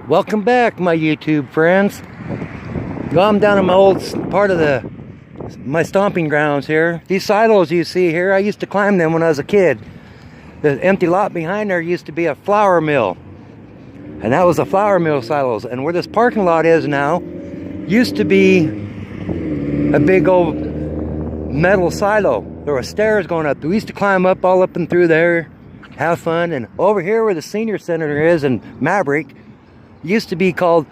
Welcome back, my YouTube friends. Well, I'm down in my old part of my stomping grounds here. These silos you see here, I used to climb them when I was a kid. The empty lot behind there used to be a flour mill. And that was the flour mill silos. And where this parking lot is now, used to be a big old metal silo. There were stairs going up. We used to climb up all up and through there, have fun. And over here where the senior center is in Maverick, used to be called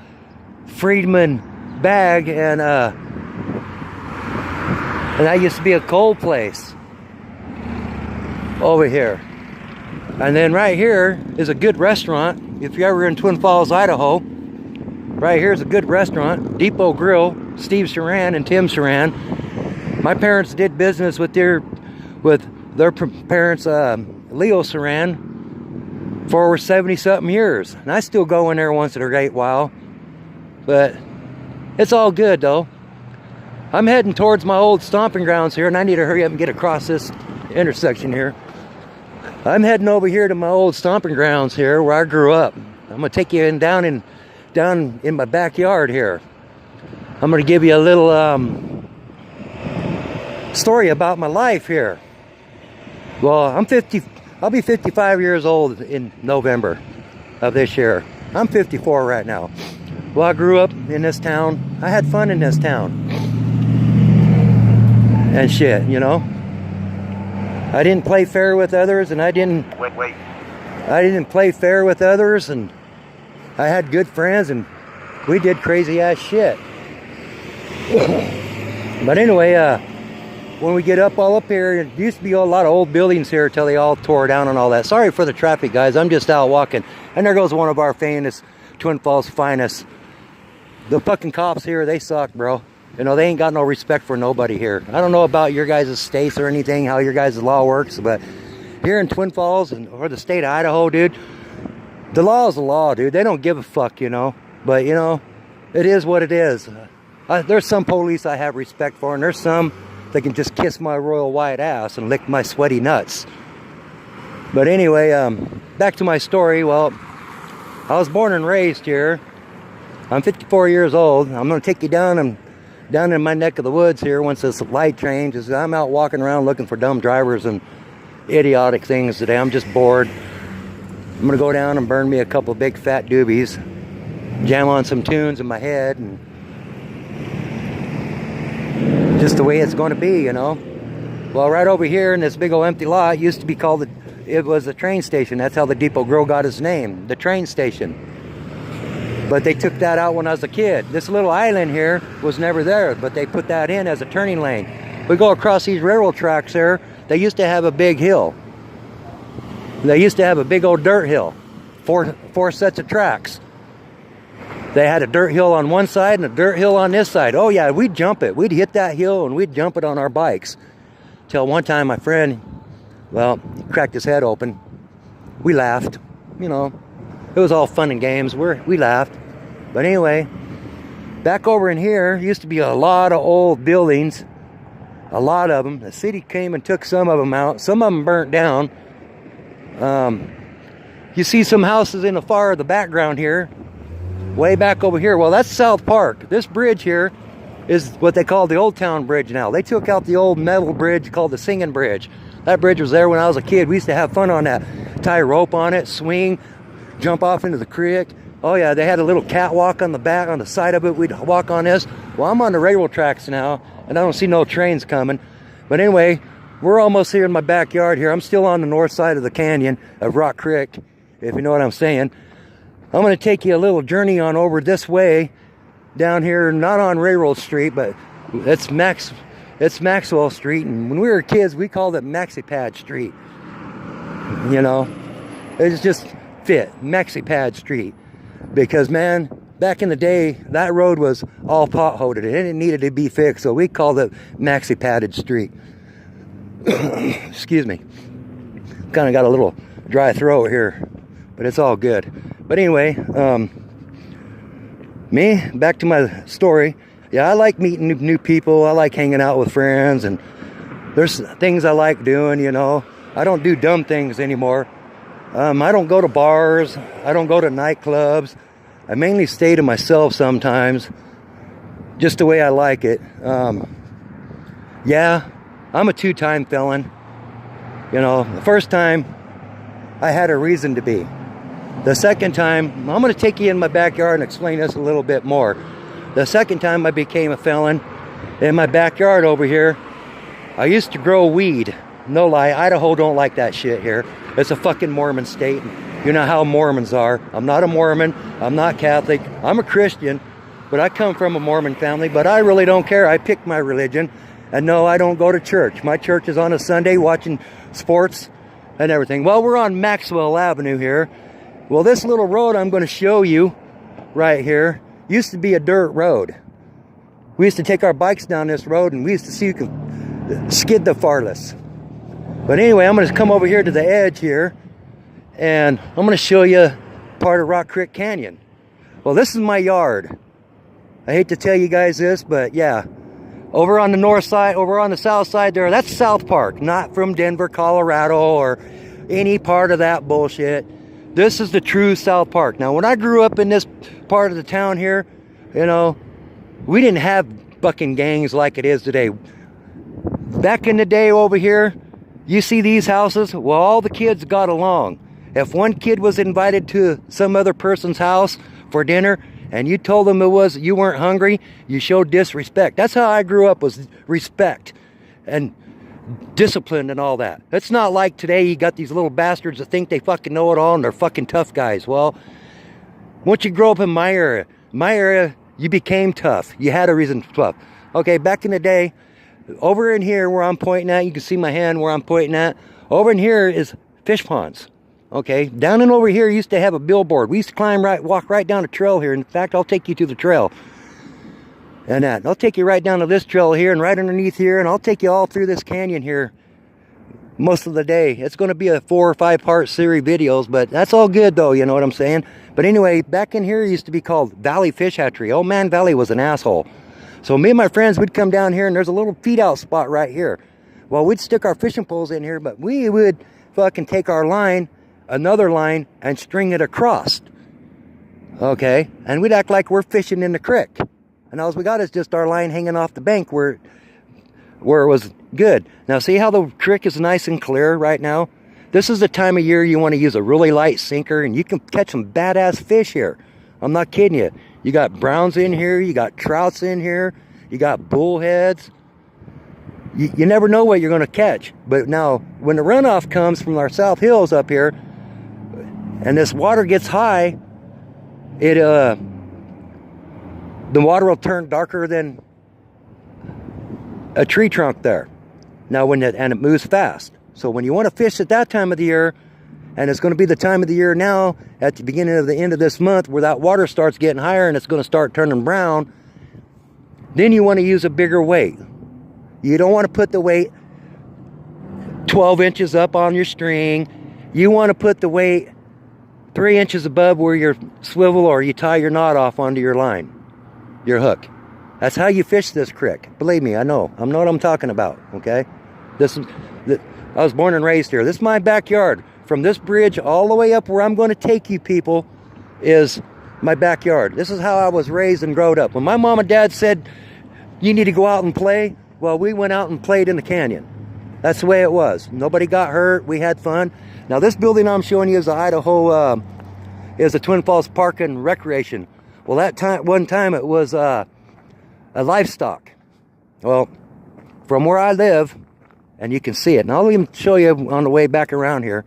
Friedman Bag, and that used to be a coal place over here. And then right here is a good restaurant. If you're ever in Twin Falls, Idaho, right here is a good restaurant, Depot Grill, Steve Saran and Tim Saran. My parents did business with their parents, Leo Saran, for over 70-something years. And I still go in there once in a great while. But it's all good, though. I'm heading towards my old stomping grounds here, and I need to hurry up and get across this intersection here. I'm heading over here to my old stomping grounds here, where I grew up. I'm going to take you down in my backyard here. I'm going to give you a little story about my life here. Well, I'll be 55 years old in November of this year. I'm 54 right now. Well, I grew up in this town. I had fun in this town. And shit, you know. I didn't play fair with others, and I didn't play fair with others, and I had good friends, and we did crazy ass shit. But anyway, when we get all up here, it used to be a lot of old buildings here till they all tore down and all that. Sorry for the traffic, guys. I'm just out walking. And there goes one of our famous Twin Falls finest. The fucking cops here, they suck, bro. You know, they ain't got no respect for nobody here. I don't know about your guys' states or anything, how your guys' law works, but here in Twin Falls or the state of Idaho, dude, the law is the law, dude. They don't give a fuck, you know. But, you know, it is what it is. There's some police I have respect for, and there's some that can just kiss my royal white ass and lick my sweaty nuts. But anyway, back to my story. Well, I was born and raised here. I'm 54 years old. I'm going to take you down in my neck of the woods here once this light changes. I'm out walking around looking for dumb drivers and idiotic things today. I'm just bored. I'm going to go down and burn me a couple big fat doobies, jam on some tunes in my head, and just the way it's going to be, you know. Well, right over here in this big old empty lot, used to be called it was the train station. That's how the Depot Grill got its name, the train station. But they took that out when I was a kid. This little island here was never there, but they put that in as a turning lane. We go across these railroad tracks there. They used to have a big hill. They used to have a big old dirt hill, four sets of tracks. They had a dirt hill on one side and a dirt hill on this side. Oh yeah, we'd jump it. We'd hit that hill and we'd jump it on our bikes. Till one time my friend, well, he cracked his head open. We laughed, you know. It was all fun and games. We laughed. But anyway, back over in here, used to be a lot of old buildings. A lot of them. The city came and took some of them out. Some of them burnt down. You see some houses in the background here. Way back over here. Well, that's South Park. This bridge here is what they call the Old Town Bridge now. They took out the old metal bridge called the Singing Bridge. That bridge was there when I was a kid. We used to have fun on that. Tie a rope on it, swing, jump off into the creek. Oh yeah, they had a little catwalk on the side of it. We'd walk on this. Well, I'm on the railroad tracks now, and I don't see no trains coming. But anyway, we're almost here in my backyard here. I'm still on the north side of the canyon of Rock Creek, if you know what I'm saying. I'm going to take you a little journey on over this way, down here, not on Railroad Street, but it's Maxwell Street. And when we were kids, we called it Maxi Pad Street. You know, it's just fit, Maxi Pad Street. Because, man, back in the day, that road was all potholed and it needed to be fixed. So we called it Maxi Padded Street. Excuse me. Kind of got a little dry throat here, but it's all good. But anyway, back to my story. Yeah, I like meeting new people. I like hanging out with friends, and there's things I like doing, you know. I don't do dumb things anymore. I don't go to bars. I don't go to nightclubs. I mainly stay to myself sometimes, just the way I like it. Yeah, I'm a 2-time felon. You know, the first time I had a reason to be. The second time, I'm going to take you in my backyard and explain this a little bit more. The second time I became a felon, in my backyard over here, I used to grow weed. No lie, Idaho don't like that shit here. It's a fucking Mormon state. You know how Mormons are. I'm not a Mormon. I'm not Catholic. I'm a Christian, but I come from a Mormon family, but I really don't care. I pick my religion. And no, I don't go to church. My church is on a Sunday watching sports and everything. Well, we're on Maxwell Avenue here. Well, this little road I'm going to show you right here used to be a dirt road. We used to take our bikes down this road, and we used to see who could skid the farthest. But anyway, I'm going to come over here to the edge here, and I'm going to show you part of Rock Creek Canyon. Well, this is my yard. I hate to tell you guys this, but yeah. Over on the north side, over on the south side there, that's South Park. Not from Denver, Colorado, or any part of that bullshit. This is the true South Park. Now, when I grew up in this part of the town here, you know, we didn't have fucking gangs like it is today. Back in the day over here, you see these houses? Well, all the kids got along. If one kid was invited to some other person's house for dinner, and you told them you weren't hungry, you showed disrespect. That's how I grew up, was respect and discipline and all that. It's not like today you got these little bastards that think they fucking know it all and they're fucking tough guys. Well, once you grow up in my area, you became tough. You had a reason to be tough. Okay, back in the day, over in here where I'm pointing at, you can see my hand where I'm pointing at. Over in here is fish ponds. Okay, down and over here used to have a billboard. We used to walk right down a trail here. In fact, I'll take you to the trail. And I'll take you right down to this trail here and right underneath here, and I'll take you all through this canyon here most of the day. It's going to be a 4 or 5 part series videos, but that's all good though, you know what I'm saying? But anyway, back in here it used to be called Valley Fish Hatchery. Old Man Valley was an asshole. So me and my friends would come down here, and there's a little feed out spot right here. Well, we'd stick our fishing poles in here, but we would fucking take our line, another line, and string it across. Okay, and we'd act like we're fishing in the creek, and all we got is just our line hanging off the bank where it was good. Now see how the creek is nice and clear right now? This is the time of year you want to use a really light sinker, and you can catch some badass fish here. I'm not kidding you. You got browns in here, you got trouts in here, you got bullheads. You never know what you're going to catch. But now when the runoff comes from our South Hills up here, and this water gets high, the water will turn darker than a tree trunk there. Now and it moves fast. So when you want to fish at that time of the year, and it's going to be the time of the year now at the beginning of the end of this month where that water starts getting higher and it's going to start turning brown, then you want to use a bigger weight. You don't want to put the weight 12 inches up on your string. You want to put the weight 3 inches above where your swivel or you tie your knot off onto your line, your hook. That's how you fish this creek. Believe me, I know what I'm talking about, okay? I was born and raised here. This is my backyard. From this bridge all the way up where I'm going to take you people is my backyard. This is how I was raised and growed up. When my mom and dad said, you need to go out and play, well, we went out and played in the canyon. That's the way it was. Nobody got hurt. We had fun. Now, this building I'm showing you is the Idaho, is the Twin Falls Park and Recreation. Well, one time it was a livestock. Well, from where I live, and you can see it, and I'll even show you on the way back around here,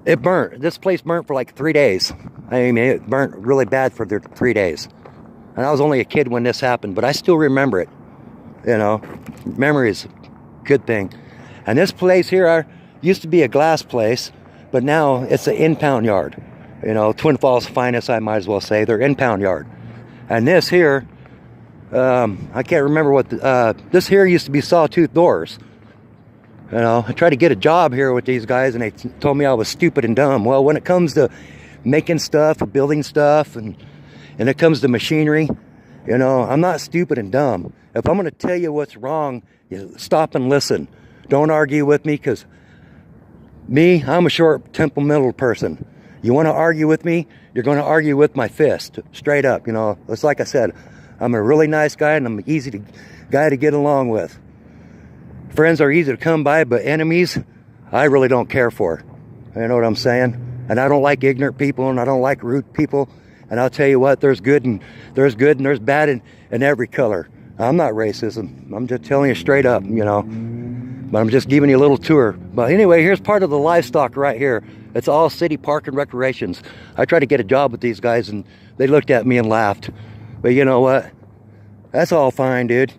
it burnt. This place burnt for like 3 days. I mean, it burnt really bad for the 3 days. And I was only a kid when this happened, but I still remember it. You know, memory is a good thing. And this place here used to be a glass place, but now it's an impound yard. You know, Twin Falls finest, I might as well say. They're impound yard. And this here, I can't remember what this here used to be Sawtooth Doors. You know, I tried to get a job here with these guys, and they told me I was stupid and dumb. Well, when it comes to making stuff, building stuff, and it comes to machinery, you know, I'm not stupid and dumb. If I'm going to tell you what's wrong, you stop and listen. Don't argue with me, because I'm a short temperamental person. You want to argue with me? You're going to argue with my fist, straight up. You know, it's like I said, I'm a really nice guy and I'm an easy guy to get along with. Friends are easy to come by, but enemies, I really don't care for. You know what I'm saying? And I don't like ignorant people, and I don't like rude people. And I'll tell you what, there's good and there's bad in every color. I'm not racist. I'm just telling you straight up, you know. But I'm just giving you a little tour. But anyway, here's part of the livestock right here. It's all city park and recreations. I tried to get a job with these guys, and they looked at me and laughed. But you know what? That's all fine, dude.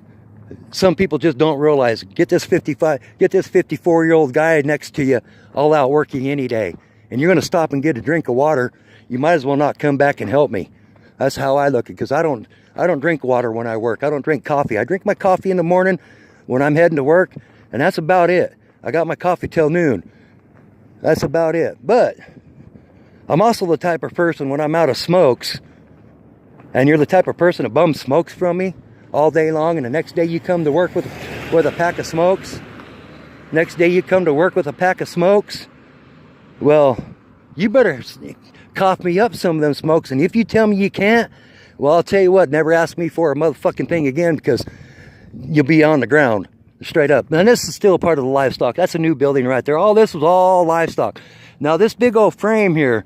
Some people just don't realize. Get this 54-year-old guy next to you, all out working any day, and you're going to stop and get a drink of water. You might as well not come back and help me. That's how I look at it, because I don't drink water when I work. I don't drink coffee. I drink my coffee in the morning when I'm heading to work, and that's about it. I got my coffee till noon. That's about it. But I'm also the type of person, when I'm out of smokes, and you're the type of person that bums smokes from me all day long, and the next day you come to work with a pack of smokes. Next day you come to work with a pack of smokes. Well, you better cough me up some of them smokes, and if you tell me you can't, well, I'll tell you what, never ask me for a motherfucking thing again, because you'll be on the ground, straight up. And this is still a part of the livestock. That's a new building right there. All this was all livestock. Now this big old frame here,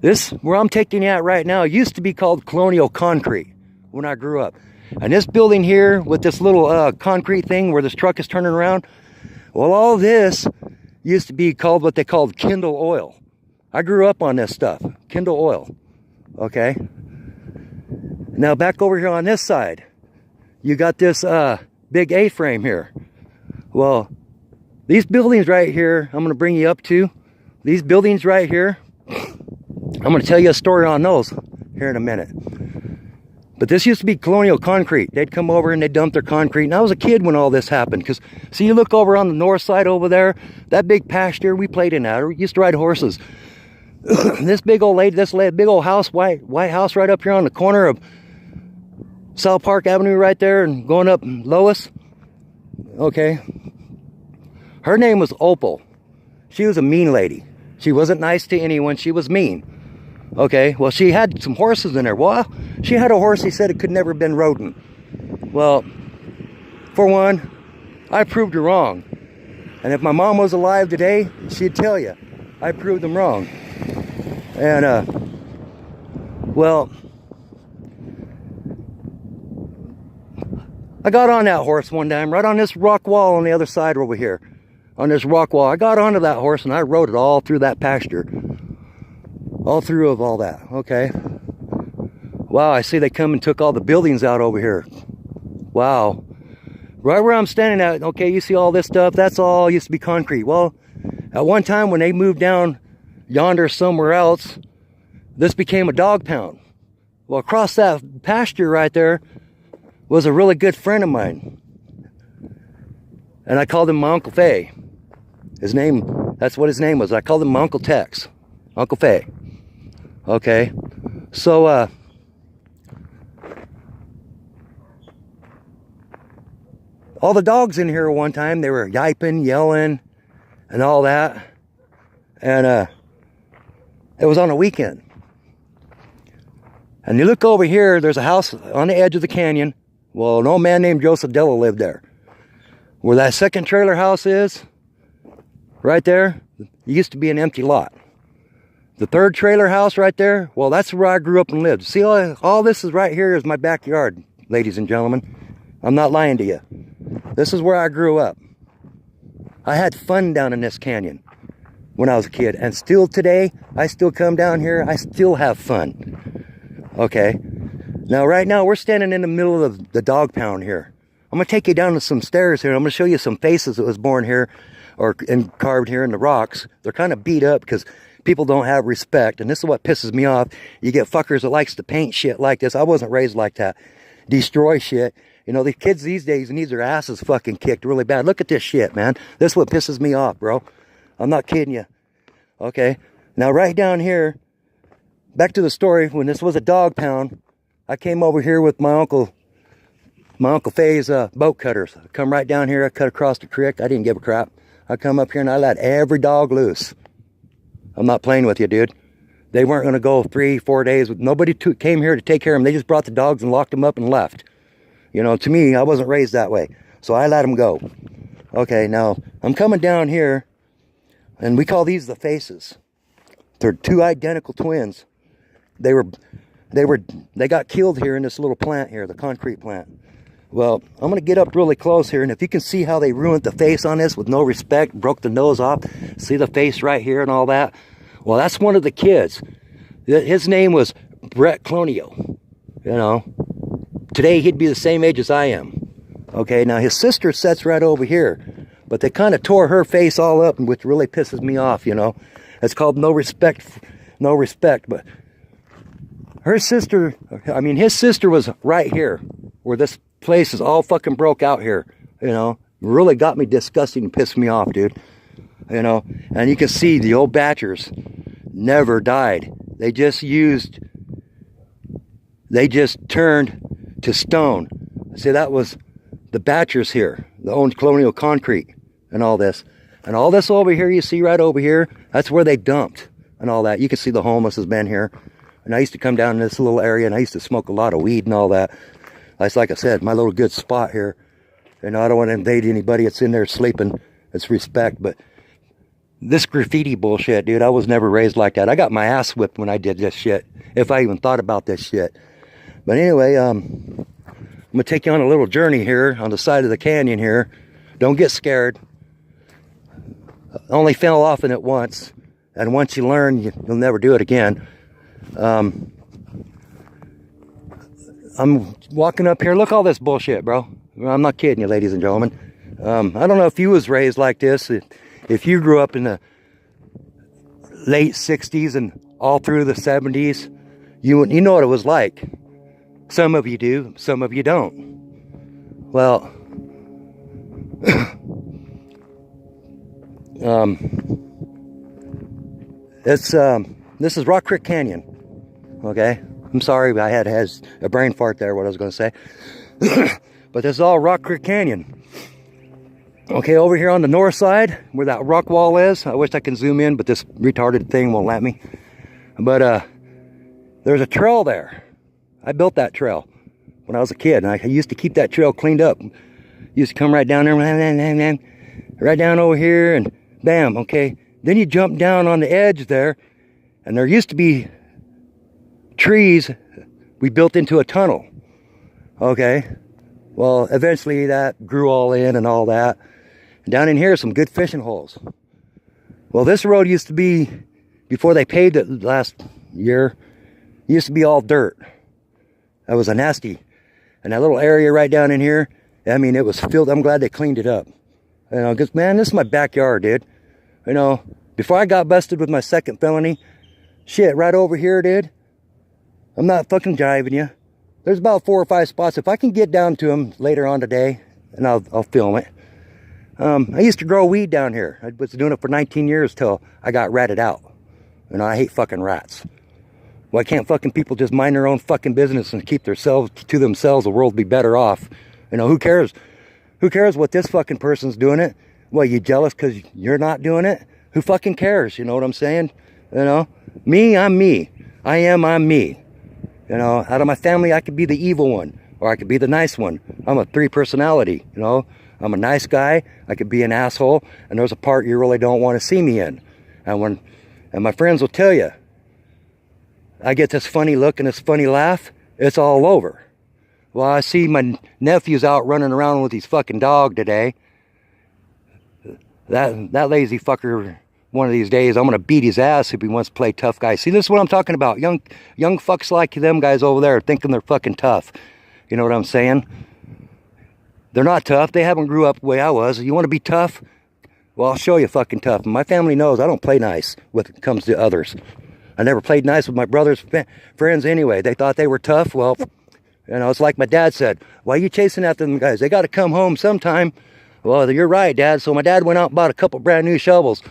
this where I'm taking you at right now, used to be called Colonial Concrete when I grew up. And this building here with this little concrete thing where this truck is turning around, well, all this used to be called what they called Kindle Oil. I grew up on this stuff, Kindle Oil, okay? Now back over here on this side, you got this big A-frame here. Well, these buildings right here, I'm going to bring you up to. These buildings right here, I'm going to tell you a story on those here in a minute. But this used to be Colonial Concrete. They'd come over and they'd dump their concrete. And I was a kid when all this happened. Because, see, you look over on the north side over there, that big pasture, we played in that. We used to ride horses. This big old lady, this big old house, white house right up here on the corner of South Park Avenue right there and going up Lois. Okay. Her name was Opal. She was a mean lady. She wasn't nice to anyone. She was mean. Okay, well, she had some horses in there. Well, she had a horse, he said it could never have been rodent. Well, for one, I proved her wrong. And if my mom was alive today, she'd tell you, I proved them wrong. And, well, I got on that horse one time, right on this rock wall on the other side over here. On this rock wall, I got onto that horse and I rode it all through that pasture. All through of all that, okay? Wow, I see they come and took all the buildings out over here. Wow. Right where I'm standing at, okay, you see all this stuff, that's all used to be concrete. Well, at one time when they moved down yonder somewhere else, this became a dog pound. Well, across that pasture right there was a really good friend of mine. And I called him my Uncle Fay. His name, that's what his name was. I called him my Uncle Tex. Uncle Fay. Okay, so all the dogs in here one time, they were yiping, yelling, and all that. And it was on a weekend. And you look over here, there's a house on the edge of the canyon. Well, an old man named Joseph Della lived there. Where that second trailer house is, right there, it used to be an empty lot. The third trailer house right there, well, that's where I grew up and lived. See, all this is right here is my backyard, ladies and gentlemen. I'm not lying to you. This is where I grew up. I had fun down in this canyon when I was a kid. And still today, I still come down here. I still have fun. Okay. Now, right now, we're standing in the middle of the dog pound here. I'm going to take you down to some stairs here. I'm going to show you some faces that was born here and carved here in the rocks. They're kind of beat up because people don't have respect, and this is what pisses me off. You get fuckers that likes to paint shit like this. I wasn't raised like that. Destroy shit. You know, the kids these days need their asses fucking kicked really bad. Look at this shit, man. This is what pisses me off, bro. I'm not kidding you. Okay. Now, right down here, back to the story, when this was a dog pound, I came over here with my Uncle Fay's boat cutters. I come right down here. I cut across the creek. I didn't give a crap. I come up here and I let every dog loose. I'm not playing with you, dude. They weren't going to go 3-4 days. Nobody came here to take care of them. They just brought the dogs and locked them up and left. You know, to me, I wasn't raised that way. So I let them go. Okay, now I'm coming down here, and we call these the faces. They're two identical twins. They got killed here in this little plant here, the concrete plant. Well, I'm going to get up really close here, and if you can see how they ruined the face on this with no respect, broke the nose off, see the face right here and all that? Well, that's one of the kids. His name was Brett Clonio. You know, today he'd be the same age as I am. Okay, now his sister sits right over here, but they kind of tore her face all up, which really pisses me off, you know. It's called no respect, but her sister, I mean, his sister was right here, where this place is all fucking broke out here, you know. Really got me disgusting and pissed me off, dude. You know, and you can see the old Batchers never died. They just turned to stone. See, that was the Batchers here, the owned Colonial Concrete and all this. And all this over here, you see right over here, that's where they dumped and all that. You can see the homeless has been here. And I used to come down in this little area, and I used to smoke a lot of weed and all that. That's, like I said, my little good spot here. And I don't want to invade anybody that's in there sleeping. It's respect. But this graffiti bullshit, dude, I was never raised like that. I got my ass whipped when I did this shit, if I even thought about this shit. But anyway, I'm going to take you on a little journey here on the side of the canyon here. Don't get scared. I only fell off in it once. And once you learn, you'll never do it again. I'm walking up here. Look all this bullshit, bro. I'm not kidding you, ladies and gentlemen. I don't know if you was raised like this. If you grew up in the late 60s and all through the 70s, you know what it was like. Some of you do, some of you don't. Well, this is Rock Creek Canyon. Okay, I'm sorry, I had a brain fart there, what I was going to say. But this is all Rock Creek Canyon. Okay, over here on the north side, where that rock wall is, I wish I could zoom in, but this retarded thing won't let me. But there's a trail there. I built that trail when I was a kid, and I used to keep that trail cleaned up. Used to come right down there, right down over here, and bam, okay. Then you jump down on the edge there, and there used to be trees we built into a tunnel. Okay, well, eventually that grew all in and all that. And down in here, some good fishing holes. Well, this road used to be, before they paved it last year, used to be all dirt. That was a nasty. And that little area right down in here, I mean, it was filled. I'm glad they cleaned it up. You know, because, man, this is my backyard, dude. You know, before I got busted with my second felony, shit, right over here, dude, I'm not fucking jiving you. There's about 4 or 5 spots. If I can get down to them later on today, and I'll film it. I used to grow weed down here. I was doing it for 19 years till I got ratted out. You know, I hate fucking rats. Why can't fucking people just mind their own fucking business and keep themselves to themselves? The world would be better off. You know, who cares? Who cares what this fucking person's doing it? What, you jealous because you're not doing it? Who fucking cares? You know what I'm saying? You know, me, I'm me. I'm me. You know, out of my family, I could be the evil one, or I could be the nice one. I'm a 3 personality, you know. I'm a nice guy, I could be an asshole, and there's a part you really don't want to see me in. And my friends will tell you, I get this funny look and this funny laugh, it's all over. Well, I see my nephew's out running around with his fucking dog today. That lazy fucker, one of these days, I'm going to beat his ass if he wants to play tough guy. See, this is what I'm talking about. Young fucks like them guys over there thinking they're fucking tough. You know what I'm saying? They're not tough. They haven't grew up the way I was. You want to be tough? Well, I'll show you fucking tough. My family knows I don't play nice when it comes to others. I never played nice with my brother's friends anyway. They thought they were tough. Well, you know, it's like my dad said, why are you chasing after them guys? They got to come home sometime. Well, you're right, Dad. So my dad went out and bought a couple brand new shovels.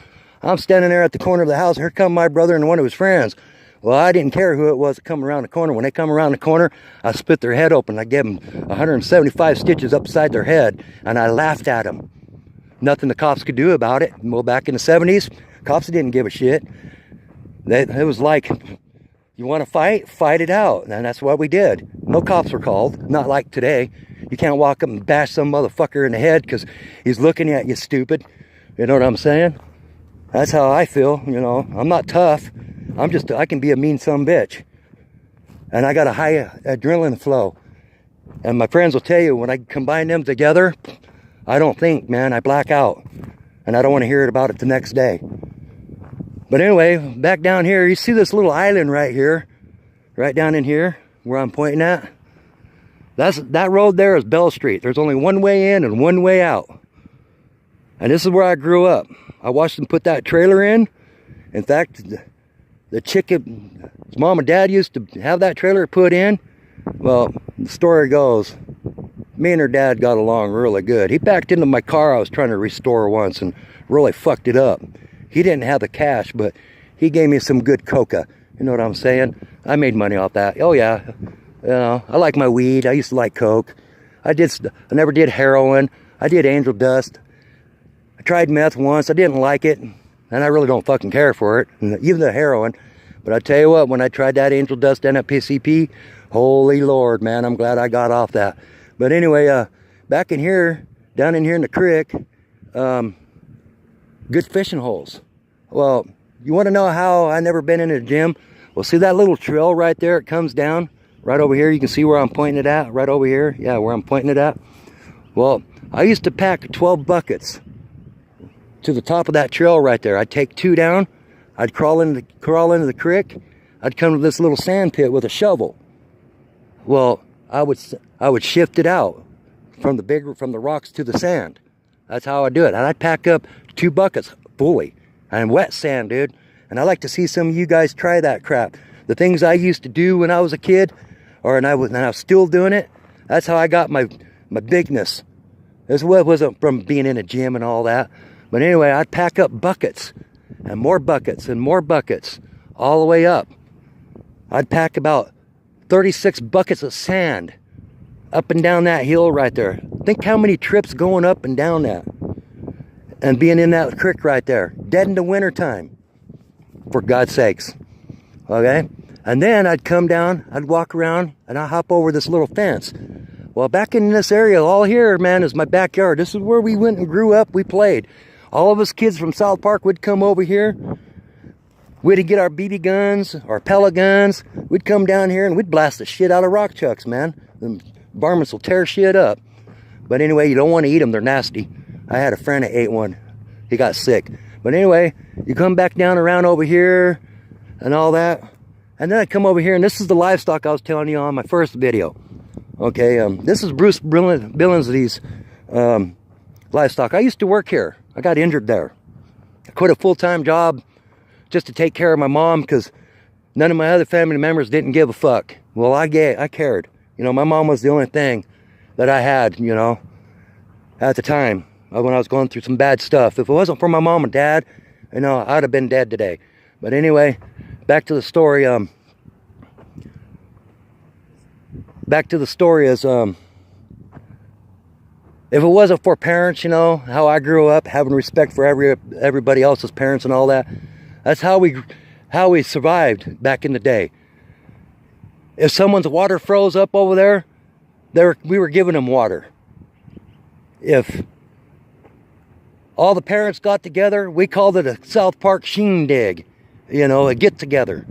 I'm standing there at the corner of the house. Here come my brother and one of his friends. Well, I didn't care who it was that come around the corner. When they come around the corner, I split their head open. I gave them 175 stitches upside their head, and I laughed at them. Nothing the cops could do about it. Well, back in the 70s, cops didn't give a shit. It was like, you want to fight? Fight it out. And that's what we did. No cops were called. Not like today. You can't walk up and bash some motherfucker in the head because he's looking at you stupid. You know what I'm saying? That's how I feel, you know. I'm not tough. I can be a mean son of a bitch. And I got a high adrenaline flow. And my friends will tell you, when I combine them together, I don't think, man. I black out. And I don't want to hear about it the next day. But anyway, back down here, you see this little island right here. Right down in here, where I'm pointing at. That road there is Bell Street. There's only one way in and one way out. And this is where I grew up. I watched them put that trailer in. In fact, the chicken, his mom and dad used to have that trailer put in. Well, the story goes, me and her dad got along really good. He backed into my car I was trying to restore once and really fucked it up. He didn't have the cash, but he gave me some good coca. You know what I'm saying? I made money off that. Oh yeah, you know, I like my weed. I used to like coke. I never did heroin. I did angel dust. I tried meth once. I didn't like it, and I really don't fucking care for it, even the heroin. But I tell you what, when I tried that angel dust and that PCP, holy Lord, man, I'm glad I got off that. But anyway, back in here, down in here in the creek, good fishing holes. Well, you want to know how I never been in a gym? Well, see that little trail right there? It comes down right over here. You can see where I'm pointing it at, right over here. Yeah, where I'm pointing it at. Well, I used to pack 12 buckets to the top of that trail right there. I'd take 2 down. I'd crawl into the creek. I'd come to this little sand pit with a shovel. Well, I would shift it out from the rocks to the sand. That's how I do it. And I'd pack up 2 buckets fully. And wet sand, dude. And I like to see some of you guys try that crap. The things I used to do when I was a kid, and I was still doing it. That's how I got my bigness. This wasn't from being in a gym and all that. But anyway, I'd pack up buckets and more buckets and more buckets all the way up. I'd pack about 36 buckets of sand up and down that hill right there. Think how many trips going up and down that. And being in that creek right there, dead in the winter time, for God's sakes, okay? And then I'd come down, I'd walk around, and I'd hop over this little fence. Well, back in this area, all here, man, is my backyard. This is where we went and grew up, we played. All of us kids from South Park would come over here. We'd get our BB guns, our pellet guns. We'd come down here and we'd blast the shit out of rock chucks, man. The varmints will tear shit up. But anyway, you don't want to eat them, they're nasty. I had a friend that ate one. He got sick. But anyway, you come back down around over here and all that. And then I come over here, and this is the livestock I was telling you on my first video. Okay, this is Bruce Billingsley's livestock. I used to work here. I got injured there. I quit a full-time job just to take care of my mom because none of my other family members didn't give a fuck. Well, I cared. You know, my mom was the only thing that I had, you know, at the time. When I was going through some bad stuff. If it wasn't for my mom and dad, you know, I'd have been dead today. But anyway, back to the story. Back to the story is, if it wasn't for parents, you know, how I grew up, having respect for everybody else's parents and all that, that's how we survived back in the day. If someone's water froze up over there, we were giving them water. If all the parents got together, we called it a South Park shindig, you know, a get-together.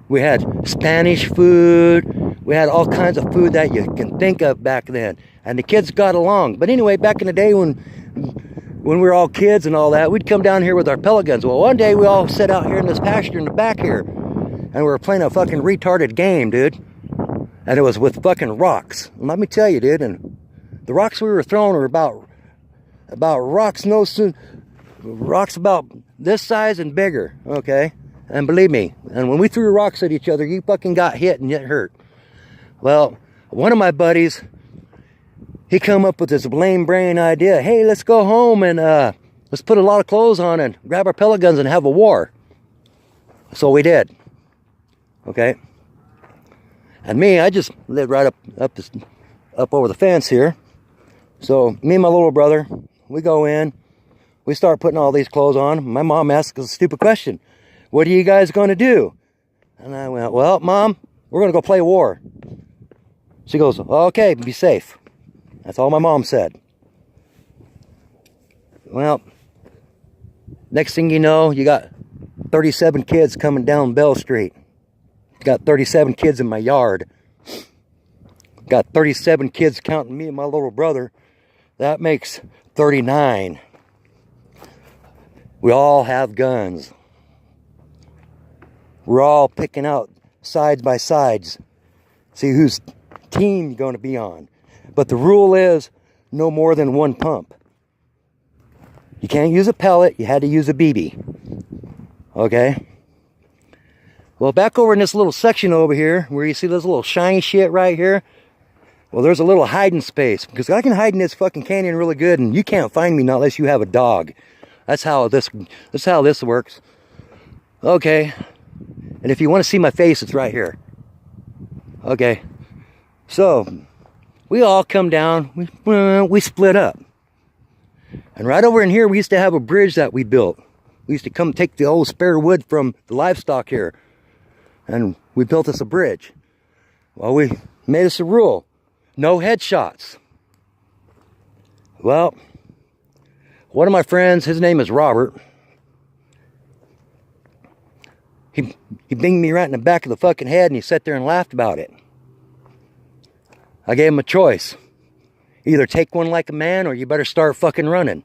We had Spanish food. We had all kinds of food that you can think of back then. And the kids got along. But anyway, back in the day when we were all kids and all that, we'd come down here with our pellet guns. Well, one day we all sat out here in this pasture in the back here. And we were playing a fucking retarded game, dude. And it was with fucking rocks. And let me tell you, dude, and the rocks we were throwing were about rocks about this size and bigger, okay? And believe me, and when we threw rocks at each other, you fucking got hit and get hurt. Well, one of my buddies, he come up with this lame brain idea. Hey, let's go home and let's put a lot of clothes on and grab our pellet guns and have a war. So we did, okay? And me, I just lived right up over the fence here. So me and my little brother, we go in, we start putting all these clothes on. My mom asks us a stupid question. what are you guys going to do? And I went, well, Mom, we're going to go play war. She goes, okay, be safe. That's all my mom said. Well, next thing you know, you got 37 kids coming down Bell Street. Got 37 kids in my yard. Got 37 kids counting me and my little brother. That makes 39. We all have guns. We're all picking out sides by sides. See whose team you're going to be on. But the rule is no more than one pump. You can't use a pellet. You had to use a BB. Okay? Well, back over in this little section over here, where you see this little shiny shit right here, well, there's a little hiding space, because I can hide in this fucking canyon really good, and you can't find me not unless you have a dog. That's how this works. Okay. And if you want to see my face, it's right here. Okay. So, we all come down, we split up. And right over in here, we used to have a bridge that we built. We used to come take the old spare wood from the livestock here. And we built us a bridge. Well, we made us a rule. No headshots. Well, one of my friends, his name is Robert. He binged me right in the back of the fucking head, and he sat there and laughed about it. I gave him a choice. Either take one like a man, or you better start fucking running.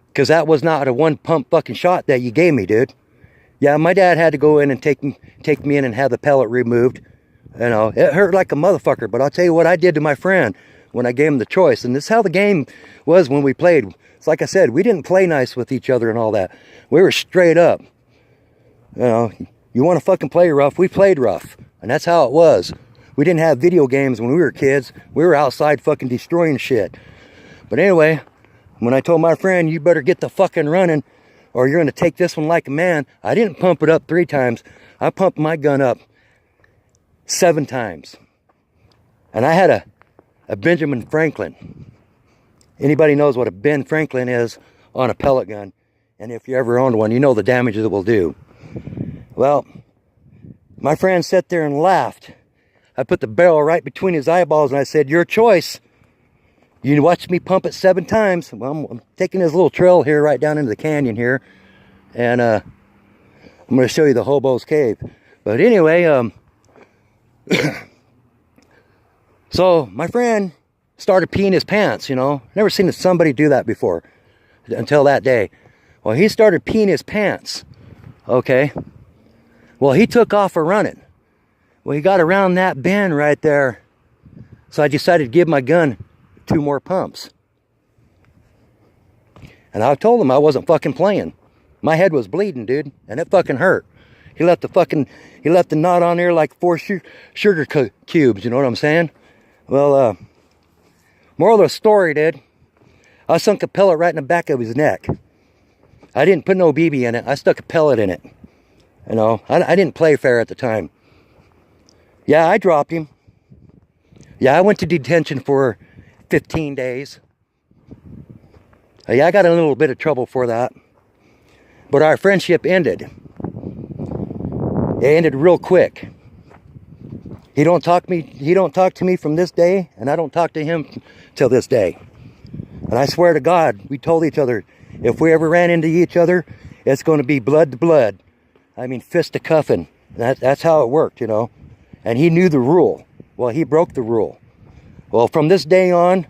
Because that was not a one pump fucking shot that you gave me, dude. Yeah, my dad had to go in and take me in and have the pellet removed. You know, it hurt like a motherfucker. But I'll tell you what I did to my friend when I gave him the choice. And this is how the game was when we played. It's like I said, we didn't play nice with each other and all that. We were straight up. You know, you want to fucking play rough, we played rough. And that's how it was. We didn't have video games when we were kids. We were outside fucking destroying shit. But anyway, when I told my friend, you better get the fucking running, or you're going to take this one like a man, I didn't pump it up 3 times. I pumped my gun up 7 times. And I had a Benjamin Franklin. Anybody knows what a Ben Franklin is on a pellet gun. And if you ever owned one, you know the damage it will do. Well, my friend sat there and laughed. I put the barrel right between his eyeballs and I said, your choice. You watched me pump it 7 times. Well, I'm taking this little trail here right down into the canyon here. And I'm going to show you the Hobo's Cave. But anyway, so my friend started peeing his pants, you know. Never seen somebody do that before until that day. Well, he started peeing his pants. Okay. Well, he took off a running. Well, he got around that bend right there. So I decided to give my gun 2 more pumps. And I told him I wasn't fucking playing. My head was bleeding, dude, and it fucking hurt. He left the knot on there like 4 sugar cubes, you know what I'm saying? Well, moral of the story, dude, I sunk a pellet right in the back of his neck. I didn't put no BB in it. I stuck a pellet in it. You know, I didn't play fair at the time. Yeah, I dropped him. Yeah, I went to detention for 15 days. Yeah, I got in a little bit of trouble for that. But our friendship ended. It ended real quick. He don't talk to me from this day, and I don't talk to him till this day. And I swear to God, we told each other, if we ever ran into each other, it's going to be blood to blood. I mean, fist to cuffing. That's how it worked, you know. And he knew the rule. Well, he broke the rule. Well, from this day on,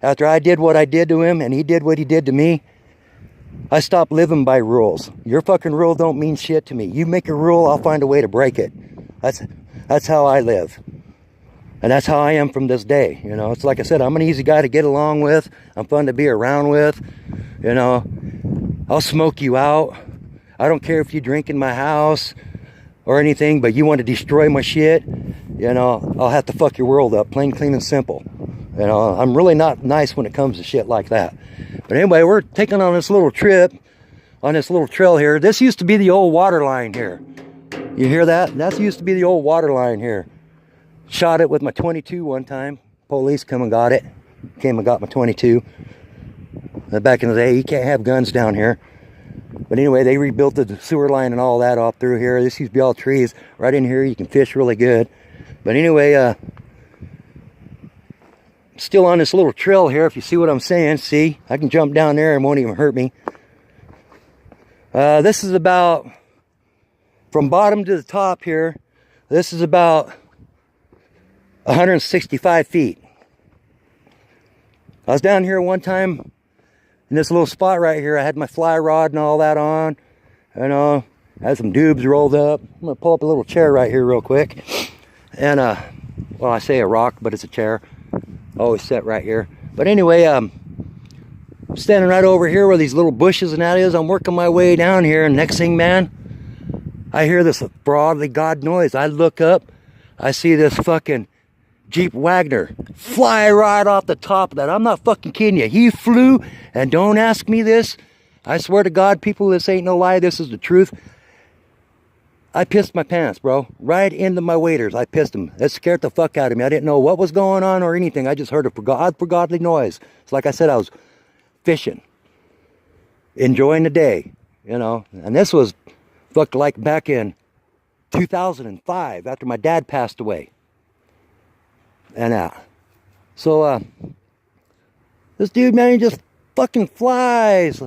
after I did what I did to him and he did what he did to me, I stopped living by rules. Your fucking rule don't mean shit to me. You make a rule, I'll find a way to break it. That's how I live. And that's how I am from this day. You know, it's like I said, I'm an easy guy to get along with. I'm fun to be around with. You know, I'll smoke you out. I don't care if you drink in my house or anything, but you want to destroy my shit, you know, I'll have to fuck your world up, plain, clean, and simple. You know, I'm really not nice when it comes to shit like that. But anyway, we're taking on this little trip, on this little trail here. This used to be the old water line here. You hear that? That used to be the old water line here. Shot it with my 22 one time. Police come and got it. Came and got my 22. Back in the day, you can't have guns down here. But anyway, they rebuilt the sewer line and all that off through here. This used to be all trees. Right in here, you can fish really good. But anyway, still on this little trail here, if you see what I'm saying. See, I can jump down there and it won't even hurt me. This is about, from bottom to the top here, this is about 165 feet. I was down here one time in this little spot right here. I had my fly rod and all that on. You know, had some dubs rolled up. I'm gonna pull up a little chair right here real quick. And well, I say a rock, but it's a chair. Always set right here. But anyway, I'm standing right over here where these little bushes and that is. I'm working my way down here, and next thing, man, I hear this broadly God noise. I look up, I see this fucking Jeep Wagner fly right off the top of that. I'm not fucking kidding you. He flew, and don't ask me this. I swear to God, people, this ain't no lie. This is the truth. I pissed my pants, bro. Right into my waders. I pissed them. It scared the fuck out of me. I didn't know what was going on or anything. I just heard a godly noise. It's like I said, I was fishing, enjoying the day, you know. And this was fucked like back in 2005 after my dad passed away. And so this dude, man, he just fucking flies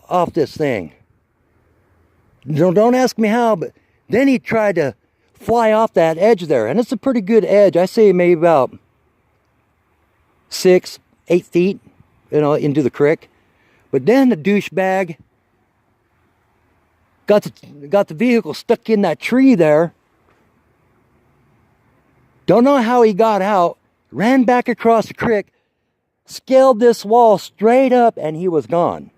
off this thing. Don't ask me how, but then he tried to fly off that edge there, and it's a pretty good edge. I say maybe about 6-8 feet, you know, into the creek. But then the douchebag got the vehicle stuck in that tree there. Don't know how he got out, ran back across the creek, scaled this wall straight up, and he was gone.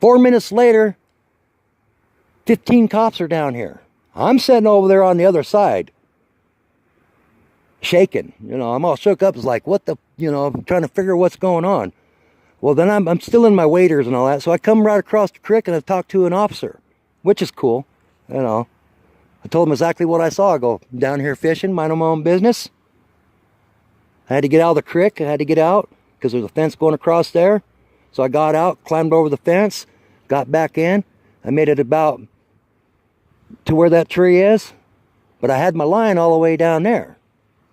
4 minutes later, 15 cops are down here. I'm sitting over there on the other side, shaking. You know, I'm all shook up. It's like, what the, you know, I'm trying to figure what's going on. Well, then I'm still in my waders and all that. So I come right across the creek and I talk to an officer, which is cool. You know, I told him exactly what I saw. I go, down here fishing, minding my own business. I had to get out of the creek. I had to get out because there's a fence going across there. So I got out, climbed over the fence, got back in. I made it about to where that tree is, but I had my line all the way down there,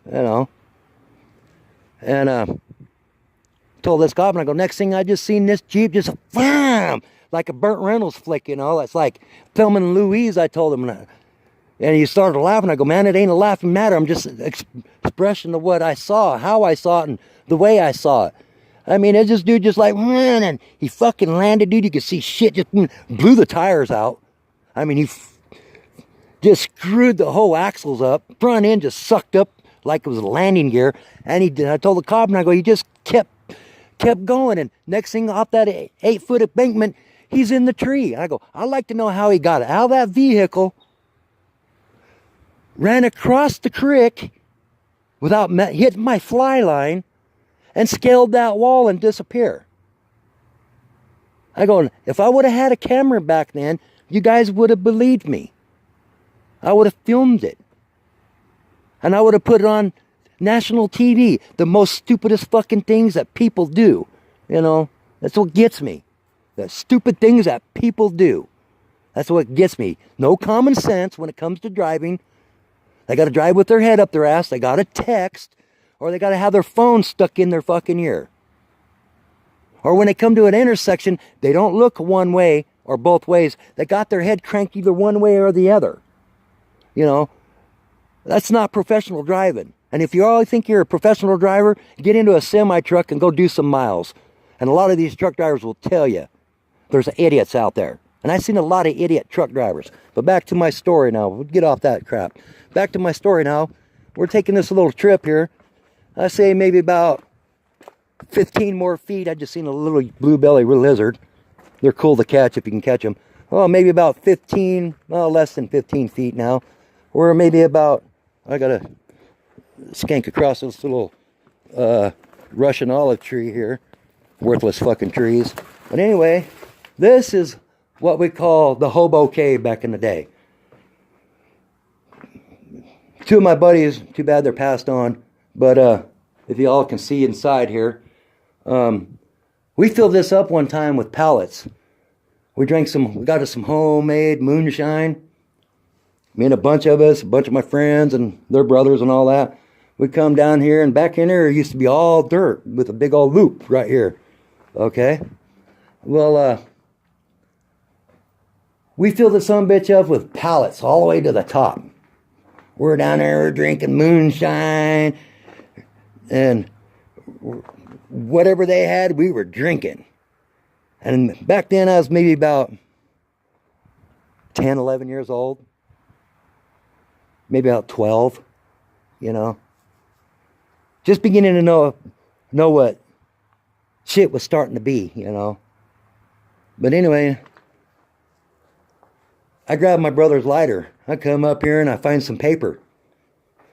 you know. And told this cop, and I go, next thing I just seen this Jeep just wham, like a Burt Reynolds flick, you know. It's like Thelma and Louise, I told him. And he started laughing. I go, man, it ain't a laughing matter. I'm just expression of what I saw, how I saw it, and the way I saw it. I mean, it's this dude just like, man, and he fucking landed, dude. You could see shit, just blew the tires out. I mean, he just screwed the whole axles up. Front end just sucked up like it was a landing gear. And I told the cop, and I go, he just kept going. And next thing, off that 8-foot embankment, he's in the tree. I go, I'd like to know how he got out of that vehicle, ran across the creek without hitting my fly line, and scaled that wall and disappear. I go, if I would have had a camera back then, you guys would have believed me. I would have filmed it. And I would have put it on national TV. The most stupidest fucking things that people do. You know, that's what gets me. The stupid things that people do. That's what gets me. No common sense when it comes to driving. They got to drive with their head up their ass. They got to text. Or they got to have their phone stuck in their fucking ear. Or when they come to an intersection, they don't look one way or both ways. They got their head cranked either one way or the other. You know, that's not professional driving. And if you all think you're a professional driver, get into a semi-truck and go do some miles. And a lot of these truck drivers will tell you there's idiots out there. And I've seen a lot of idiot truck drivers. But back to my story now. We'll get off that crap. Back to my story now. We're taking this little trip here. I say maybe about 15 more feet. I just seen a little blue belly lizard. They're cool to catch if you can catch them. Oh, maybe about 15, well, less than 15 feet now. Or maybe about, I gotta skank across this little Russian olive tree here. Worthless fucking trees. But anyway, this is what we call the hobo cave back in the day. Two of my buddies, too bad they're passed on, but if you all can see inside here, We filled this up one time with pallets. We got us some homemade moonshine. Me and a bunch of my friends and their brothers and all that. We come down here, and back in there it used to be all dirt with a big old loop right here. Okay? Well, we filled this bitch up with pallets all the way to the top. We're down there, we're drinking moonshine, and whatever they had, we were drinking. And back then I was maybe about 10, 11 years old. Maybe about 12, you know. Just beginning to know what shit was starting to be, you know. But anyway, I grabbed my brother's lighter. I come up here and I find some paper.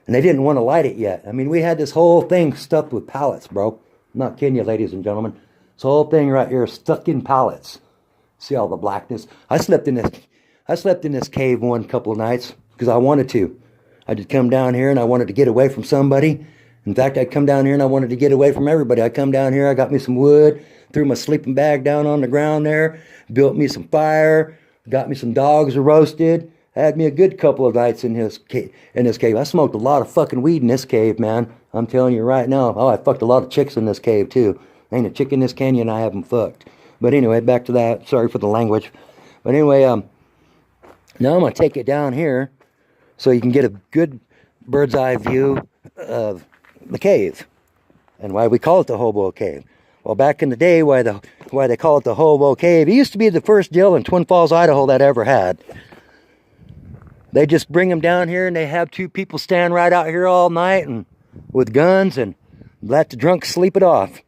And they didn't want to light it yet. I mean, we had this whole thing stuffed with pallets, bro. I'm not kidding you, ladies and gentlemen. This whole thing right here is stuck in pallets. See all the blackness? I slept in this cave one couple of nights because I wanted to. I just come down here and I wanted to get away from somebody. In fact, I come down here and I wanted to get away from everybody. I come down here, I got me some wood, threw my sleeping bag down on the ground there, built me some fire, got me some dogs roasted, had me a good couple of nights in this cave. I smoked a lot of fucking weed in this cave, man. I'm telling you right now. Oh, I fucked a lot of chicks in this cave too. Ain't a chick in this canyon I haven't fucked. But anyway, back to that. Sorry for the language. But anyway, now I'm gonna take it down here so you can get a good bird's eye view of the cave and why we call it the Hobo Cave. Well, back in the day, why they call it the Hobo Cave, it used to be the first jail in Twin Falls, Idaho that ever had. They just bring them down here and they have two people stand right out here all night and with guns and let the drunks sleep it off.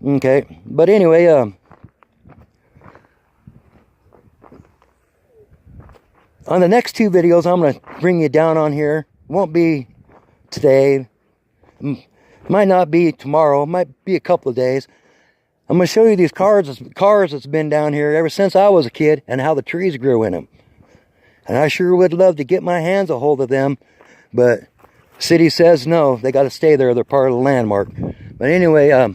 Okay, but anyway, on the next two videos, I'm going to bring you down on here. Won't be today. Might not be tomorrow. Might be a couple of days. I'm going to show you these cars that's been down here ever since I was a kid and how the trees grew in them. And I sure would love to get my hands a hold of them. But city says no. They got to stay there. They're part of the landmark. But anyway,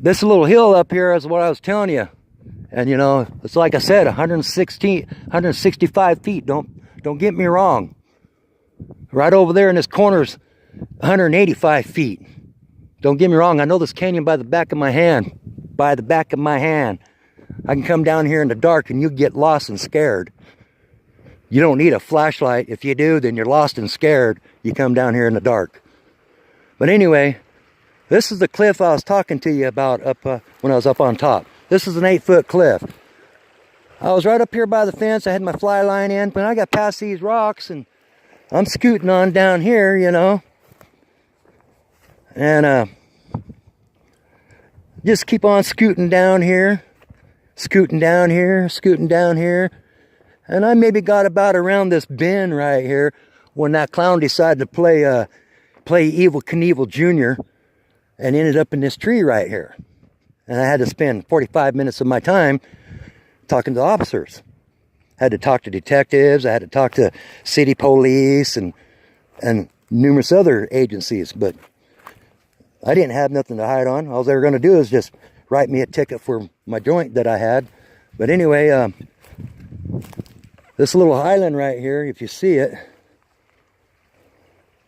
this little hill up here is what I was telling you. And you know, it's like I said, 165 feet. Don't get me wrong. Right over there in this corner's 185 feet. Don't get me wrong. I know this canyon by the back of my hand. By the back of my hand. I can come down here in the dark and you get lost and scared. You don't need a flashlight. If you do, then you're lost and scared. You come down here in the dark. But anyway, this is the cliff I was talking to you about up when I was up on top. This is an 8-foot cliff. I was right up here by the fence. I had my fly line in, but I got past these rocks and I'm scooting on down here, you know. And just keep on scooting down here. Scooting down here, scooting down here. And I maybe got about around this bend right here when that clown decided to play Evel Knievel Jr. and ended up in this tree right here. And I had to spend 45 minutes of my time talking to officers. I had to talk to detectives. I had to talk to city police and numerous other agencies. But I didn't have nothing to hide on. All they were going to do is just write me a ticket for my joint that I had. But anyway, this little island right here, if you see it,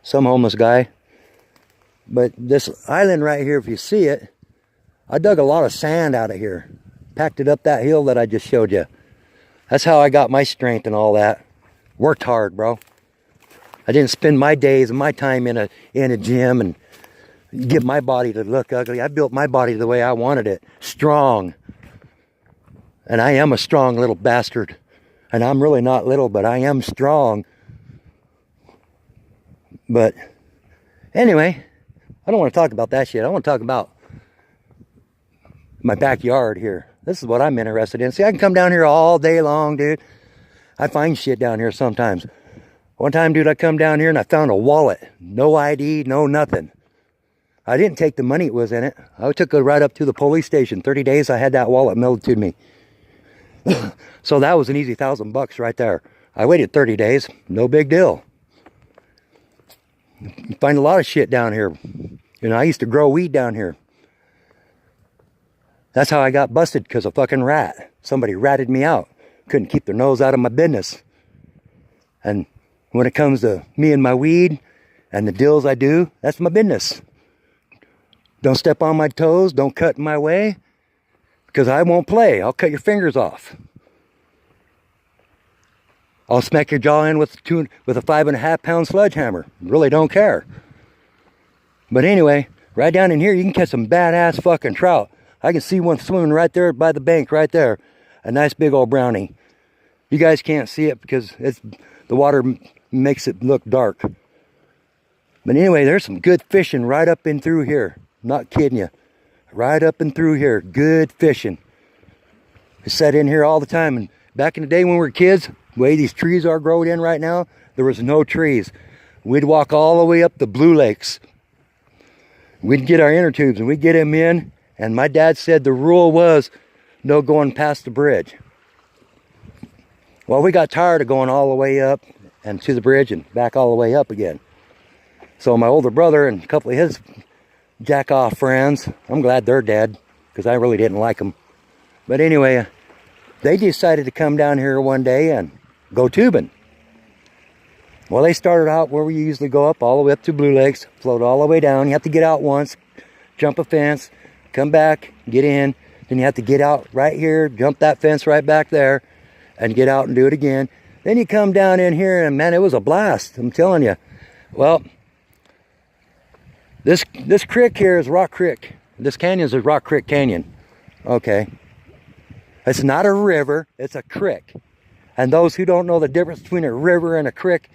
some homeless guy. But this island right here, if you see it, I dug a lot of sand out of here. Packed it up that hill that I just showed you. That's how I got my strength and all that. Worked hard, bro. I didn't spend my days and my time in a gym and get my body to look ugly. I built my body the way I wanted it. Strong. And I am a strong little bastard. And I'm really not little, but I am strong. But anyway, I don't want to talk about that shit. I want to talk about my backyard here. This is what I'm interested in. See, I can come down here all day long, dude. I find shit down here sometimes. One time, dude, I come down here and I found a wallet. No ID, no nothing. I didn't take the money that was in it. I took it right up to the police station. 30 days, I had that wallet mailed to me. So that was an easy $1,000 right there. I waited 30 days. No big deal. You find a lot of shit down here. You know, I used to grow weed down here. That's how I got busted, because a fucking rat. Somebody ratted me out. Couldn't keep their nose out of my business. And when it comes to me and my weed and the deals I do, that's my business. Don't step on my toes. Don't cut in my way, because I won't play. I'll cut your fingers off. I'll smack your jaw in with a 5.5 pound sledgehammer. Really don't care. But anyway, right down in here, you can catch some badass fucking trout. I can see one swimming right there by the bank, right there. A nice big old brownie. You guys can't see it because the water makes it look dark. But anyway, there's some good fishing right up and through here. Not kidding you. Right up and through here. Good fishing. I sat in here all the time. And back in the day when we were kids, the way these trees are growing in right now, there was no trees. We'd walk all the way up the Blue Lakes. We'd get our inner tubes and we'd get them in. And my dad said the rule was no going past the bridge. Well, we got tired of going all the way up and to the bridge and back all the way up again. So my older brother and a couple of his jack-off friends, I'm glad they're dead, because I really didn't like them. But anyway, they decided to come down here one day and go tubing. Well, they started out where we usually go up, all the way up to Blue Lakes, float all the way down. You have to get out once, jump a fence, come back, get in. Then you have to get out right here, jump that fence right back there, and get out and do it again. Then you come down in here, and man, it was a blast, I'm telling you. Well, this creek here is Rock Creek. This canyon is Rock Creek Canyon. Okay. It's not a river, it's a creek. And those who don't know the difference between a river and a creek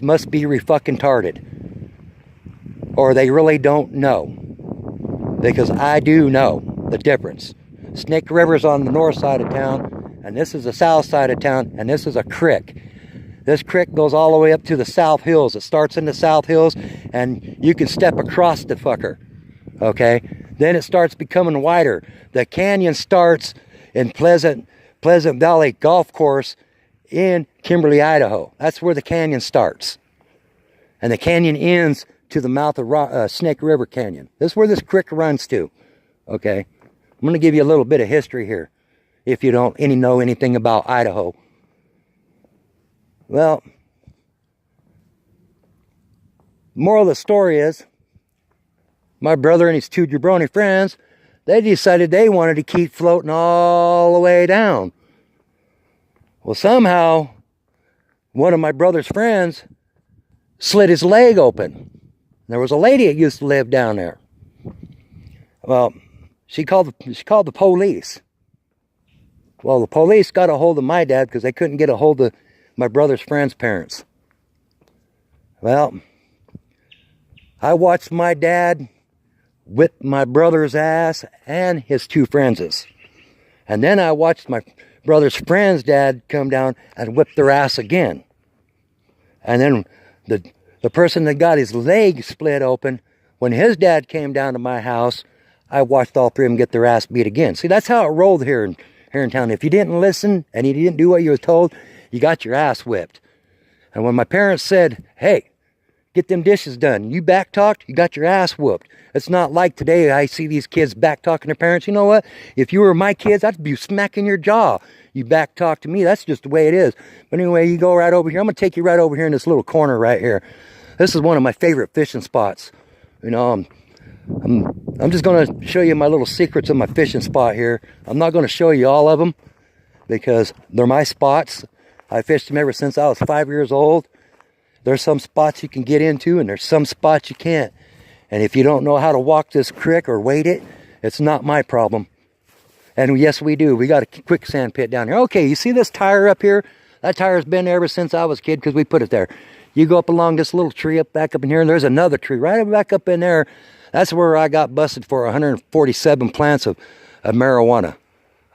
must be re-fucking tarded. Or they really don't know. Because I do know the difference. Snake River's on the north side of town, and this is the south side of town, and this is a creek. This creek goes all the way up to the South Hills. It starts in the South Hills, and you can step across the fucker. Okay? Then it starts becoming wider. The canyon starts in Pleasant Valley Golf Course in Kimberly, Idaho. That's where the canyon starts. And the canyon ends to the mouth of Snake River Canyon. This is where this creek runs to. Okay? I'm going to give you a little bit of history here, if you don't know anything about Idaho. Well, moral of the story is, my brother and his two jabroni friends, they decided they wanted to keep floating all the way down. Well, somehow, one of my brother's friends slit his leg open. There was a lady that used to live down there. Well, she called the police. Well, the police got a hold of my dad because they couldn't get a hold of my brother's friend's parents. Well, I watched my dad whip my brother's ass and his two friends'. And then I watched my brother's friend's dad come down and whip their ass again. And then the person that got his leg split open, when his dad came down to my house, I watched all three of them get their ass beat again. See, that's how it rolled here in town. If you didn't listen and you didn't do what you were told, you got your ass whipped. And when my parents said, hey, get them dishes done, you back-talked, you got your ass whooped. It's not like today I see these kids back-talking their parents. You know what? If you were my kids, I'd be smacking your jaw. You back-talk to me. That's just the way it is. But anyway, you go right over here. I'm going to take you right over here in this little corner right here. This is one of my favorite fishing spots. You know, I'm just going to show you my little secrets of my fishing spot here. I'm not going to show you all of them because they're my spots. I fished them ever since I was 5 years old. There's some spots you can get into and there's some spots you can't. And if you don't know how to walk this creek or wade it, it's not my problem. And yes, we do. We got a quicksand pit down here. Okay, you see this tire up here? That tire's been there ever since I was a kid because we put it there. You go up along this little tree back up in here, and there's another tree right back up in there. That's where I got busted for 147 plants of marijuana.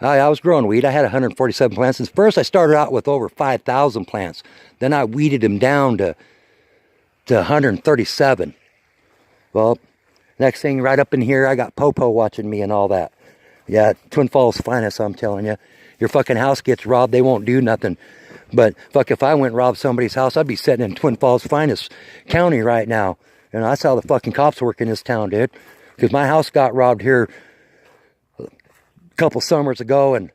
I was growing weed. I had 147 plants. And first, I started out with over 5,000 plants. Then I weeded them down to 137. Well, next thing, right up in here, I got Popo watching me and all that. Yeah, Twin Falls finest, I'm telling you. Your fucking house gets robbed, they won't do nothing. But fuck, if I went and robbed somebody's house, I'd be sitting in Twin Falls finest county right now. And that's how the fucking cops work in this town, dude. Because my house got robbed here a couple summers ago, and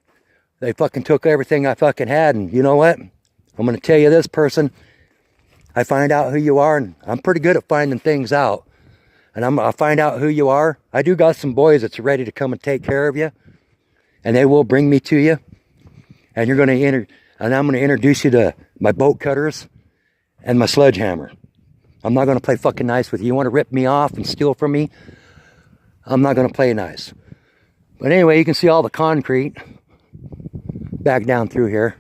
they fucking took everything I fucking had. And you know what? I'm going to tell you this, person. I find out who you are, and I'm pretty good at finding things out. And I'll find out who you are. I do got some boys that's ready to come and take care of you. And they will bring me to you. And I'm going to introduce you to my bolt cutters and my sledgehammer. I'm not going to play fucking nice with you. You want to rip me off and steal from me? I'm not going to play nice. But anyway, you can see all the concrete back down through here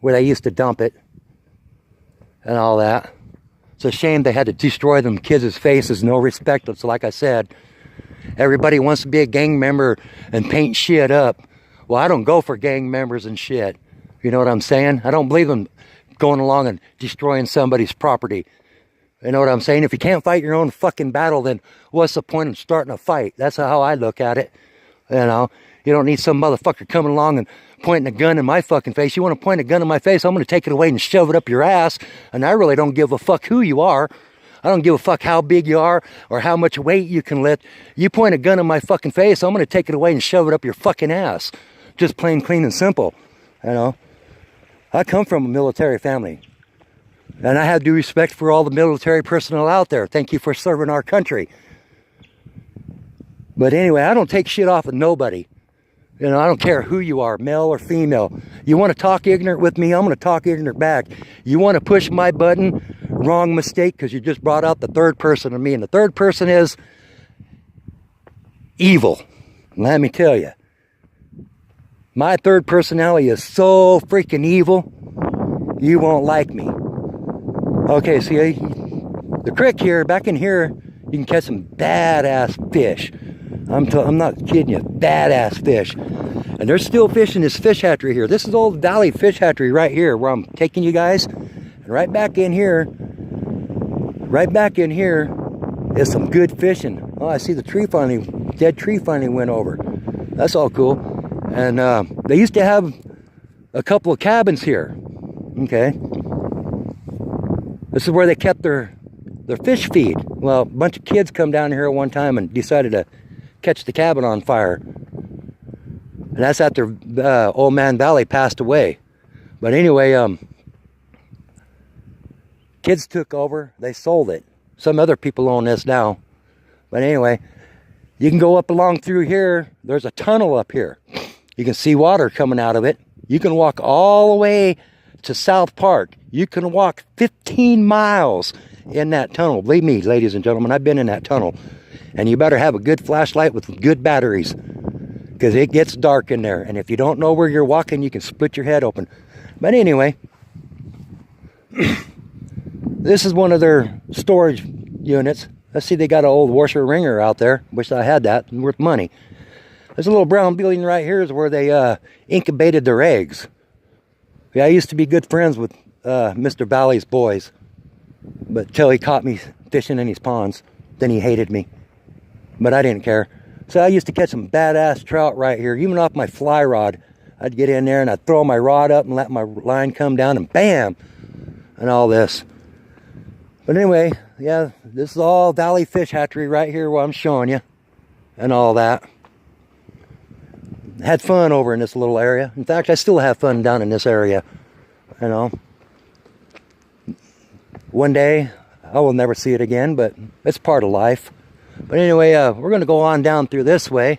where they used to dump it and all that. It's a shame they had to destroy them kids' faces. No respect. So like I said, everybody wants to be a gang member and paint shit up. Well, I don't go for gang members and shit. You know what I'm saying? I don't believe in going along and destroying somebody's property. You know what I'm saying? If you can't fight your own fucking battle, then what's the point of starting a fight? That's how I look at it. You know, you don't need some motherfucker coming along and pointing a gun in my fucking face. You want to point a gun in my face, I'm going to take it away and shove it up your ass. And I really don't give a fuck who you are. I don't give a fuck how big you are or how much weight you can lift. You point a gun in my fucking face, I'm going to take it away and shove it up your fucking ass. Just plain, clean, and simple. You know, I come from a military family. And I have due respect for all the military personnel out there. Thank you for serving our country. But anyway, I don't take shit off of nobody. You know, I don't care who you are, male or female. You want to talk ignorant with me, I'm going to talk ignorant back. You want to push my button, wrong mistake, because you just brought out the third person of me. And the third person is evil. Let me tell you. My third personality is so freaking evil, you won't like me. Okay, see, the creek here, back in here, you can catch some badass fish. I'm not kidding you, badass fish. And there's still fish in this fish hatchery here. This is Old Valley Fish Hatchery right here where I'm taking you guys. And right back in here is some good fishing. Oh, I see the dead tree finally went over. That's all cool. And they used to have a couple of cabins here. Okay. This is where they kept their fish feed. Well, a bunch of kids come down here at one time and decided to catch the cabin on fire. And that's after Old Man Valley passed away. But anyway, kids took over. They sold it. Some other people own this now. But anyway, you can go up along through here. There's a tunnel up here. You can see water coming out of it. You can walk all the way to South Park. You can walk 15 miles in that tunnel. Believe me, ladies and gentlemen, I've been in that tunnel. And you better have a good flashlight with good batteries, because it gets dark in there. And if you don't know where you're walking, you can split your head open. But anyway, this is one of their storage units. Let's see, they got an old washer wringer out there. Wish I had that. Worth money. There's a little brown building right here is where they incubated their eggs. Yeah, I used to be good friends with Mr. Valley's boys, but till he caught me fishing in his ponds, then he hated me. But I didn't care. So I used to catch some badass trout right here, even off my fly rod. I'd get in there and I'd throw my rod up and let my line come down and bam, and all this. But anyway, yeah, this is all Valley Fish Hatchery right here where I'm showing you and all that. Had fun over in this little area. In fact, I still have fun down in this area, you know. One day, I will never see it again, but it's part of life. But anyway, we're going to go on down through this way,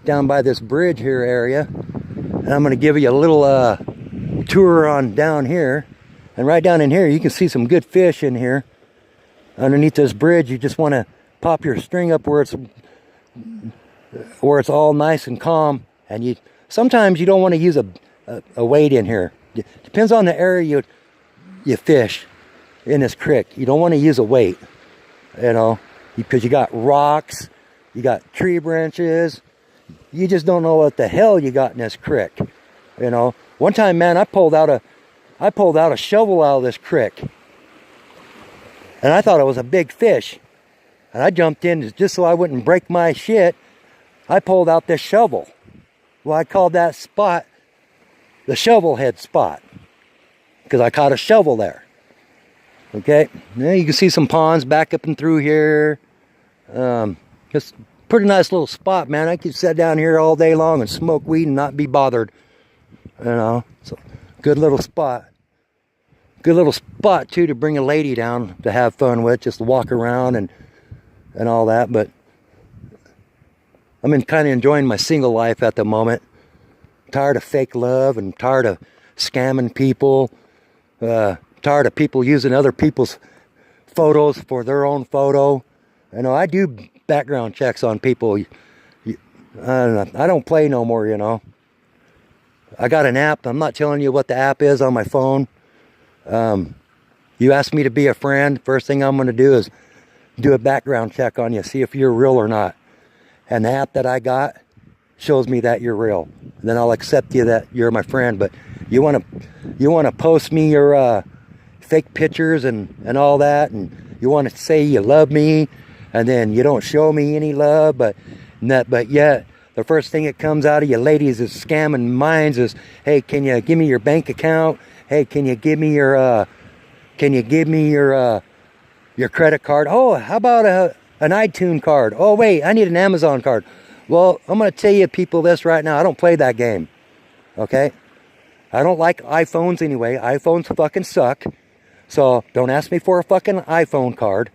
down by this bridge here area. And I'm going to give you a little tour on down here. And right down in here, you can see some good fish in here. Underneath this bridge, you just want to pop your string up where it's all nice and calm. And sometimes you don't want to use a weight in here. Depends on the area you fish in this creek. You don't want to use a weight, you know, because you got rocks, you got tree branches. You just don't know what the hell you got in this creek, you know. One time, man, I pulled out a shovel out of this creek, and I thought it was a big fish, and I jumped in just so I wouldn't break my shit. I pulled out this shovel. Well, I called that spot the shovel head spot, because I caught a shovel there. Okay, now you can see some ponds back up and through here. Just pretty nice little spot, man. I could sit down here all day long and smoke weed and not be bothered. You know, so good little spot. Good little spot too to bring a lady down to have fun with, just walk around and all that. But I'm kind of enjoying my single life at the moment. Tired of fake love and tired of scamming people. Tired of people using other people's photos for their own photo. You know, I do background checks on people. I don't play no more, you know. I got an app. I'm not telling you what the app is on my phone. You ask me to be a friend. First thing I'm going to do is do a background check on you, see if you're real or not. And the app that I got shows me that you're real. And then I'll accept you that you're my friend. But you want to post me your fake pictures and all that, and you want to say you love me, and then you don't show me any love, but yet the first thing that comes out of you ladies is scamming minds is, hey, can you give me your bank account? Hey, can you give me your your credit card? Oh, how about an iTunes card? Oh wait, I need an Amazon card. Well, I'm going to tell you people this right now. I don't play that game. Okay? I don't like iPhones anyway. iPhones fucking suck. So don't ask me for a fucking iPhone card.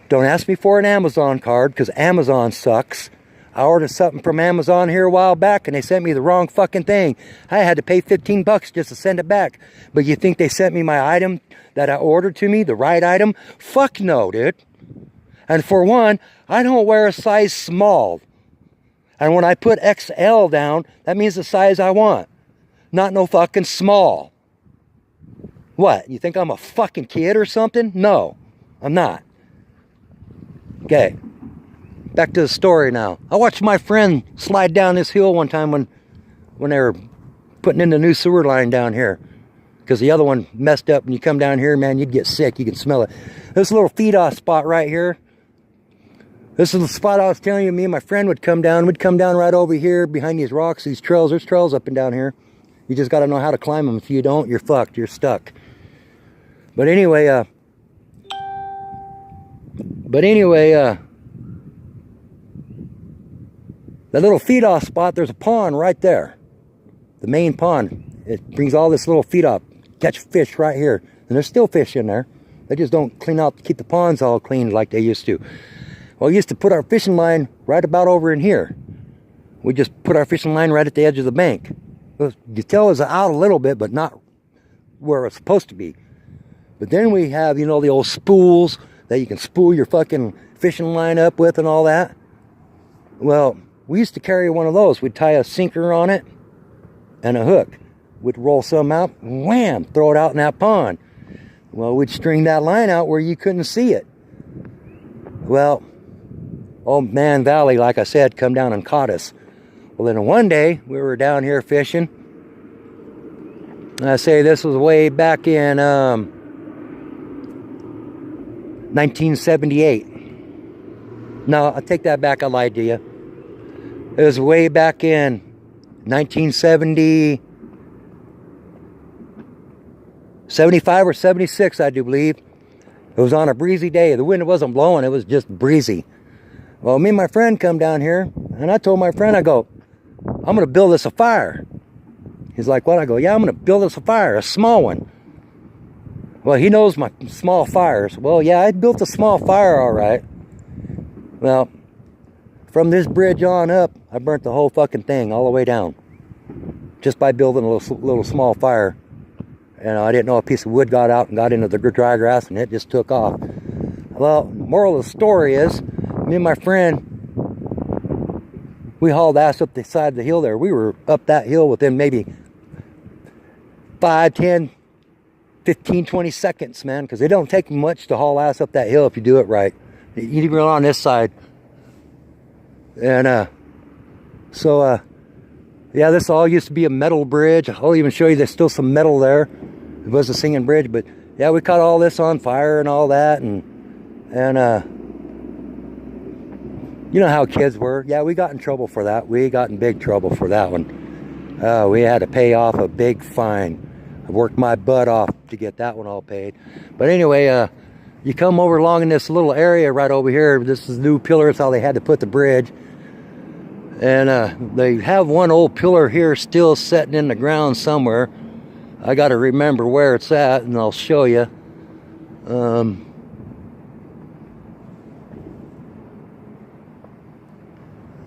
Don't ask me for an Amazon card, because Amazon sucks. I ordered something from Amazon here a while back and they sent me the wrong fucking thing. I had to pay 15 bucks just to send it back. But you think they sent me my item that I ordered to me, the right item? Fuck no, dude. And for one, I don't wear a size small. And when I put XL down, that means the size I want. Not no fucking small. What? You think I'm a fucking kid or something? No, I'm not. Okay. Back to the story now. I watched my friend slide down this hill one time when they were putting in the new sewer line down here. Because the other one messed up, and you come down here, man, you'd get sick. You can smell it. This little feed-off spot right here. This is the spot I was telling you, me and my friend would come down. We'd come down right over here behind these rocks, these trails. There's trails up and down here. You just got to know how to climb them. If you don't, you're fucked. You're stuck. But anyway, that little feed-off spot, there's a pond right there. The main pond. It brings all this little feed-off. Catch fish right here. And there's still fish in there. They just don't clean out, keep the ponds all clean like they used to. Well, we used to put our fishing line right about over in here. We just put our fishing line right at the edge of the bank. You tell it was out a little bit, but not where it's supposed to be. But then we have, you know, the old spools that you can spool your fucking fishing line up with and all that. Well, we used to carry one of those. We'd tie a sinker on it and a hook. We'd roll some out, wham, throw it out in that pond. Well, we'd string that line out where you couldn't see it. Well, Old Man Valley, like I said, come down and caught us. Well, then one day, we were down here fishing. I say this was way back in 1978. No, I take that back, I lied to you. It was way back in 1970, 75 or 76, I do believe. It was on a breezy day. The wind wasn't blowing, it was just breezy. Well, me and my friend come down here, and I told my friend, I go, I'm going to build us a fire. He's like, what? I go, yeah, I'm going to build us a fire, a small one. Well, he knows my small fires. Well, yeah, I built a small fire, all right. Well, from this bridge on up, I burnt the whole fucking thing all the way down. Just by building a little small fire. And I didn't know a piece of wood got out and got into the dry grass, and it just took off. Well, moral of the story is, me and my friend, we hauled ass up the side of the hill there. We were up that hill within maybe 5, 10, 15, 20 seconds, man. Because it don't take much to haul ass up that hill if you do it right. You need to be on this side. And yeah, this all used to be a metal bridge. I'll even show you there's still some metal there. It was a singing bridge, but yeah, we caught all this on fire and all that, and you know how kids were. Yeah, we got in trouble for that. We got in big trouble for that one. We had to pay off a big fine. I worked my butt off to get that one all paid. But anyway, You come over along in this little area right over here. This is new pillars, how they had to put the bridge. And they have one old pillar here still sitting in the ground somewhere. I got to remember where it's at, and I'll show you.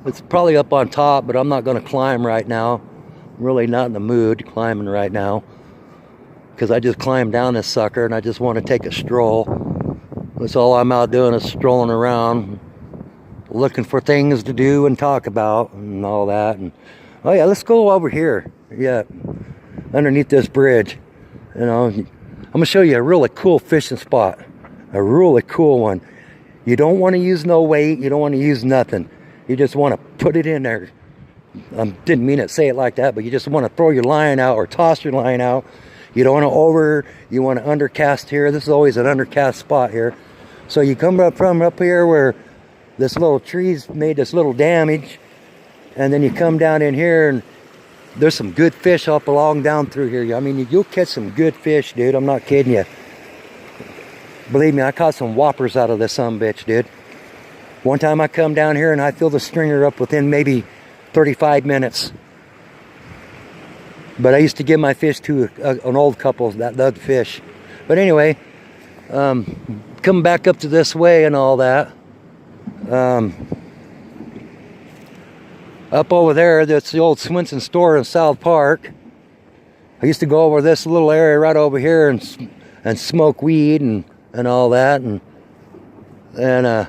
It's probably up on top, but I'm not going to climb right now. I'm really not in the mood climbing right now, because I just climbed down this sucker and I just want to take a stroll. That's all I'm out doing, is strolling around, looking for things to do and talk about and all that. And oh yeah, let's go over here. Yeah, underneath this bridge. You know, I'm gonna show you a really cool fishing spot. A really cool one. You don't want to use no weight. You don't want to use nothing. You just want to put it in there. Didn't mean to say it like that, but you just want to throw your line out or toss your line out. You don't want to you want to undercast here. This is always an undercast spot here. So you come up from up here where this little tree's made this little damage, and then you come down in here, and there's some good fish up along down through here. I mean, you'll catch some good fish, dude. I'm not kidding you. Believe me, I caught some whoppers out of this sumbitch, dude. One time I come down here and I filled the stringer up within maybe 35 minutes. But I used to give my fish to an old couple that loved fish. But anyway, coming back up to this way and all that. Up over there, that's the old Swenson store in South Park. I used to go over this little area right over here and smoke weed and all that. And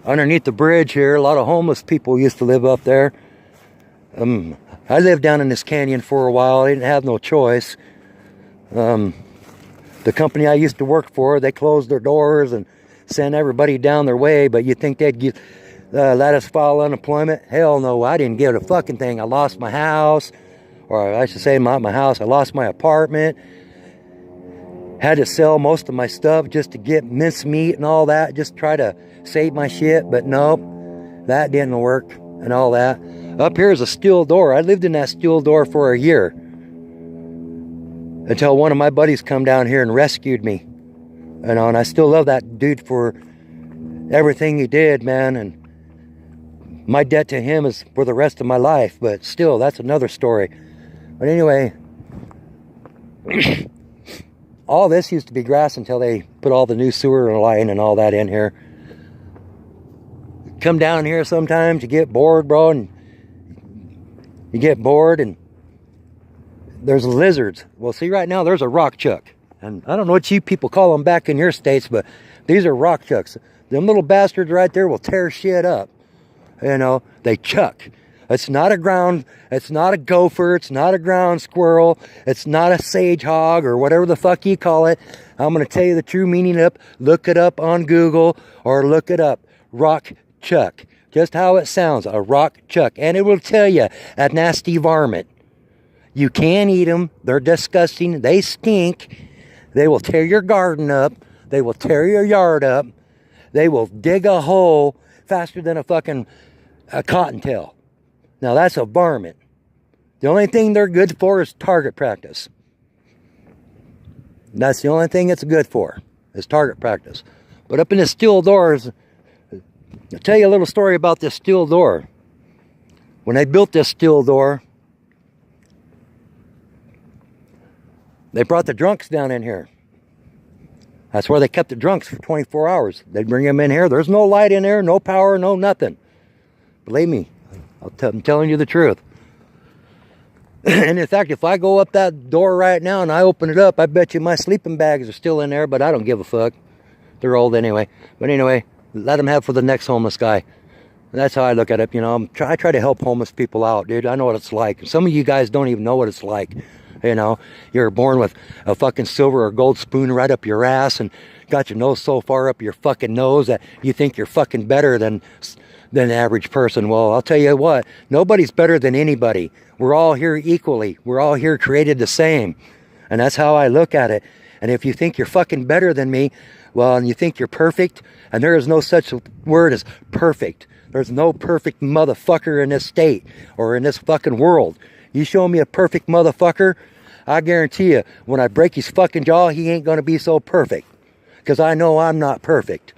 underneath the bridge here, a lot of homeless people used to live up there. I lived down in this canyon for a while. I didn't have no choice. The company I used to work for, they closed their doors and sent everybody down their way, but you think they'd let us file unemployment? Hell no, I didn't get a fucking thing. I lost my house, or I should say not my house, I lost my apartment. Had to sell most of my stuff just to get mincemeat and all that, just try to save my shit, but nope, that didn't work and all that. Up here is a steel door. I lived in that steel door for a year, until one of my buddies come down here and rescued me. You know, and I still love that dude for everything he did, man. And my debt to him is for the rest of my life. But still, that's another story. But anyway, all this used to be grass until they put all the new sewer line and all that in here. Come down here sometimes, you get bored, bro, and you get bored and there's lizards. Well, see, right now there's a rock chuck. And I don't know what you people call them back in your states, but these are rock chucks. Them little bastards right there will tear shit up. You know, they chuck. It's not a gopher, it's not a ground squirrel, it's not a sage hog or whatever the fuck you call it. I'm going to tell you the true meaning up. Look it up on Google or look it up. Rock chuck. Just how it sounds, a rock chuck. And it will tell you, a nasty varmint. You can't eat them. They're disgusting. They stink. They will tear your garden up. They will tear your yard up. They will dig a hole faster than a fucking cottontail. Now that's a varmint. The only thing they're good for is target practice. That's the only thing it's good for, is target practice. But up in the steel doors, I'll tell you a little story about this steel door. When they built this steel door, they brought the drunks down in here. That's where they kept the drunks for 24 hours. They'd bring them in here. There's no light in there, no power, no nothing. Believe me, I'm telling you the truth. And in fact, if I go up that door right now and I open it up, I bet you my sleeping bags are still in there, but I don't give a fuck. They're old anyway. But anyway, let them have for the next homeless guy. That's how I look at it. You know, I try to help homeless people out, dude. I know what it's like. Some of you guys don't even know what it's like. You know, you're born with a fucking silver or gold spoon right up your ass and got your nose so far up your fucking nose that you think you're fucking better than the average person. Well, I'll tell you what, nobody's better than anybody. We're all here equally. We're all here created the same. And that's how I look at it. And if you think you're fucking better than me, well, and you think you're perfect, and there is no such word as perfect. There's no perfect motherfucker in this state or in this fucking world. You show me a perfect motherfucker, I guarantee you, when I break his fucking jaw, he ain't gonna be so perfect. because I know I'm not perfect.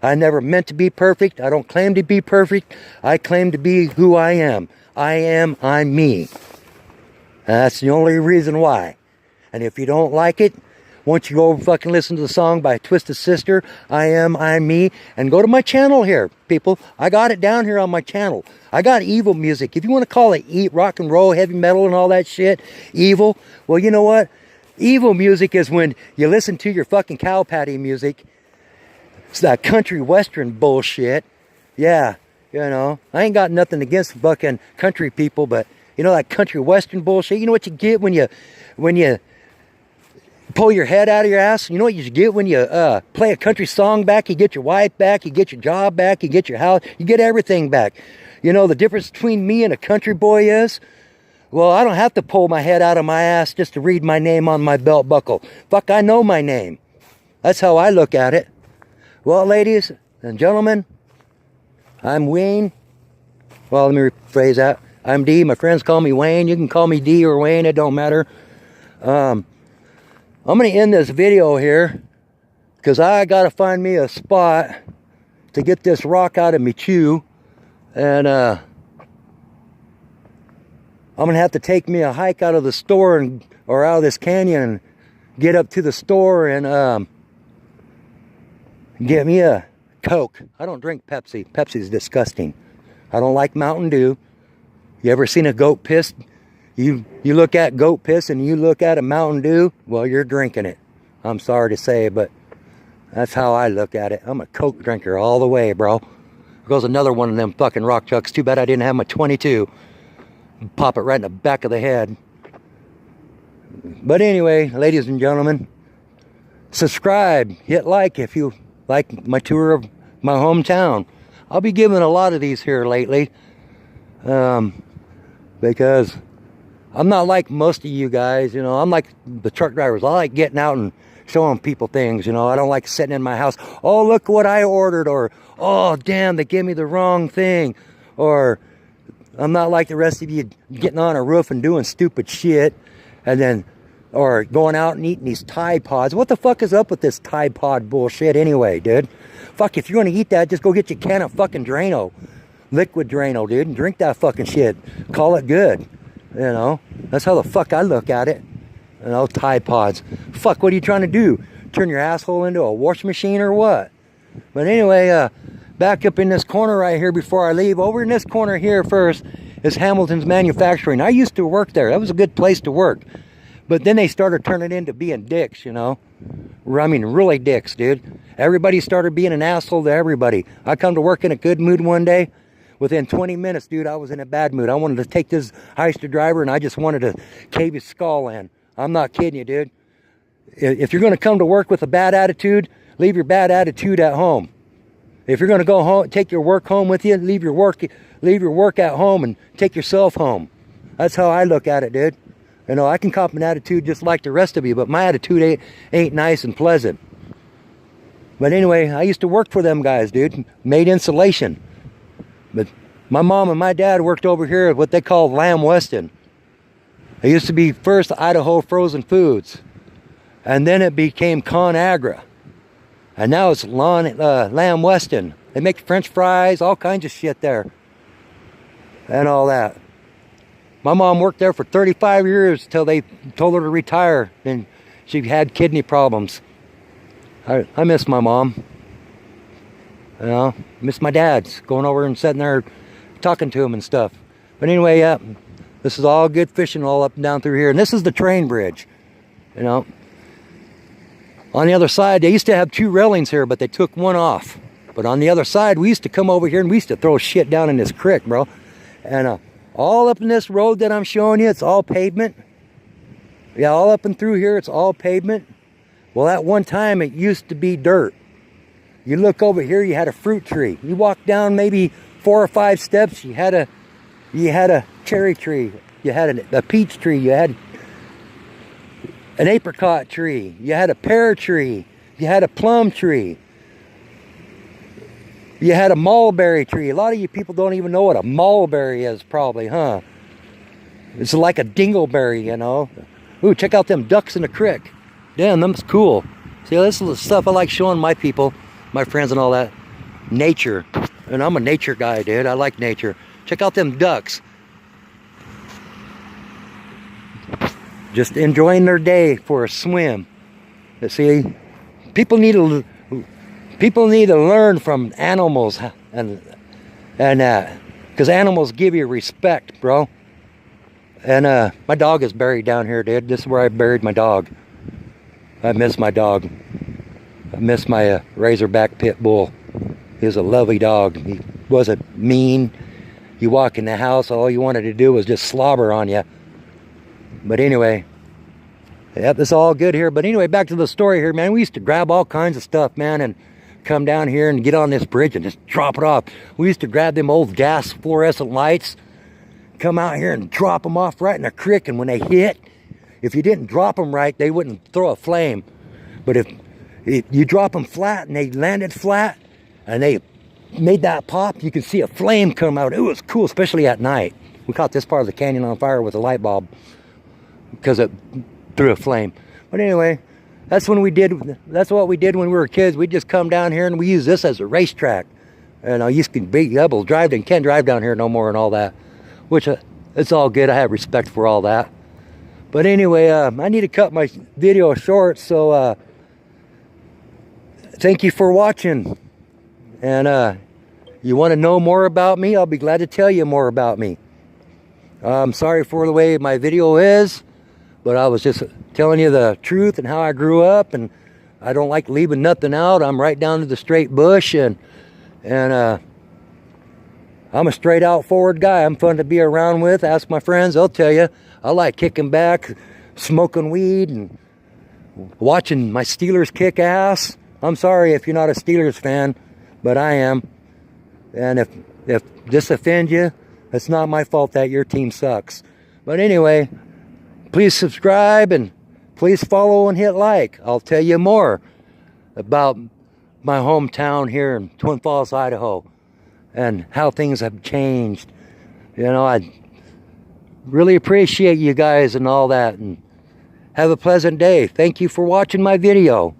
I never meant to be perfect. I don't claim to be perfect. I claim to be who I am. I'm me. And that's the only reason why. And if you don't like it, once you go fucking listen to the song by Twisted Sister, I'm me, and go to my channel here, people. I got it down here on my channel. I got evil music. If you want to call it rock and roll, heavy metal and all that shit, evil, well, you know what? Evil music is when you listen to your fucking cow patty music. It's that country western bullshit. Yeah, you know, I ain't got nothing against fucking country people, but you know that country western bullshit? You know what you get when you pull your head out of your ass? You know what you get when you play a country song back? You get your wife back, you get your job back, you get your house, you get everything back. You know the difference between me and a country boy is? Well, I don't have to pull my head out of my ass just to read my name on my belt buckle. Fuck, I know my name. That's how I look at it. Well, ladies and gentlemen, I'm Wayne. Well, let me rephrase that. I'm D. My friends call me Wayne. You can call me D or Wayne. It don't matter. I'm going to end this video here because I got to find me a spot to get this rock out of me chew. And I'm going to have to take me a hike out of the store or out of this canyon and get up to the store and get me a Coke. I don't drink Pepsi. Pepsi's disgusting. I don't like Mountain Dew. You ever seen a goat piss? You look at goat piss and you look at a Mountain Dew, well, you're drinking it. I'm sorry to say, but that's how I look at it. I'm a Coke drinker all the way, bro. There goes another one of them fucking rock chucks. Too bad I didn't have my 22. Pop it right in the back of the head. But anyway, ladies and gentlemen, subscribe, hit like if you like my tour of my hometown. I'll be giving a lot of these here lately. Because I'm not like most of you guys, you know. I'm like the truck drivers. I like getting out and showing people things, you know. I don't like sitting in my house. Oh, look what I ordered. Or, oh, damn, they gave me the wrong thing. Or, I'm not like the rest of you getting on a roof and doing stupid shit. And then, or going out and eating these Tide Pods. What the fuck is up with this Tide Pod bullshit anyway, dude? Fuck, if you're going to eat that, just go get your can of fucking Drano. Liquid Drano, dude, and drink that fucking shit. Call it good. You know, that's how the fuck I look at it. You know, Tide Pods. Fuck, what are you trying to do? Turn your asshole into a washing machine or what? But anyway, back up in this corner right here before I leave. Over in this corner here first is Hamilton's Manufacturing. I used to work there. That was a good place to work. But then they started turning into being dicks, you know. I mean, really dicks, dude. Everybody started being an asshole to everybody. I come to work in a good mood one day. Within 20 minutes, dude, I was in a bad mood. I wanted to take this Hyster driver and I just wanted to cave his skull in. I'm not kidding you, dude. If you're going to come to work with a bad attitude, leave your bad attitude at home. If you're going to go home, take your work home with you, leave your work at home and take yourself home. That's how I look at it, dude. You know, I can cop an attitude just like the rest of you, but my attitude ain't nice and pleasant. But anyway, I used to work for them guys, dude. Made insulation. But my mom and my dad worked over here at what they call Lamb Weston. It used to be first Idaho Frozen Foods. And then it became ConAgra. And now it's Lamb Weston. They make French fries, all kinds of shit there. And all that. My mom worked there for 35 years till they told her to retire. And she had kidney problems. I miss my mom. You know, miss my dad's going over and sitting there talking to him and stuff. But anyway, yeah, this is all good fishing all up and down through here. And this is the train bridge, you know. On the other side, they used to have 2 railings here, but they took one off. But on the other side, we used to come over here and we used to throw shit down in this creek, bro. And all up in this road that I'm showing you, it's all pavement. Yeah, all up and through here, it's all pavement. Well, at one time, it used to be dirt. You look over here, you had a fruit tree. You walk down maybe 4 or 5 steps, you had a cherry tree. You had a peach tree. You had an apricot tree. You had a pear tree. You had a plum tree. You had a mulberry tree. A lot of you people don't even know what a mulberry is probably, huh? It's like a dingleberry, you know. Ooh, check out them ducks in the creek. Damn, them's cool. See, this is the stuff I like showing my people, my friends and all that. Nature. And I'm a nature guy, dude. I like nature. Check out them ducks. Just enjoying their day for a swim. You see, people need to learn from animals, and because animals give you respect, bro. And my dog is buried down here, dude. This is where I buried my dog. I miss my dog. I miss my Razorback pit bull. He was a lovely dog. He wasn't mean. You walk in the house, all you wanted to do was just slobber on you. But anyway, yep, it's all good here. But anyway, back to the story here, man. We used to grab all kinds of stuff, man, and come down here and get on this bridge and just drop it off. We used to grab them old gas fluorescent lights, come out here and drop them off right in the creek. And when they hit, if you didn't drop them right, they wouldn't throw a flame. But if you drop them flat and they landed flat and they made that pop, you could see a flame come out. It was cool, especially at night. We caught this part of the canyon on fire with a light bulb because it threw a flame. But anyway, that's what we did when we were kids. We'd just come down here and we used this as a racetrack. And I used to be able to drive, and can't drive down here no more and all that. Which, it's all good. I have respect for all that. But anyway, I need to cut my video short. So, thank you for watching. And you want to know more about me? I'll be glad to tell you more about me. I'm sorry for the way my video is. But I was just telling you the truth and how I grew up, and I don't like leaving nothing out. I'm right down to the straight bush, and I'm a straight out forward guy. I'm fun to be around with. Ask my friends, they'll tell you. I like kicking back, smoking weed, and watching my Steelers kick ass. I'm sorry if you're not a Steelers fan, but I am. And if this offends you, it's not my fault that your team sucks. But anyway, please subscribe and please follow and hit like. I'll tell you more about my hometown here in Twin Falls, Idaho, and how things have changed. You know, I really appreciate you guys and all that, and have a pleasant day. Thank you for watching my video.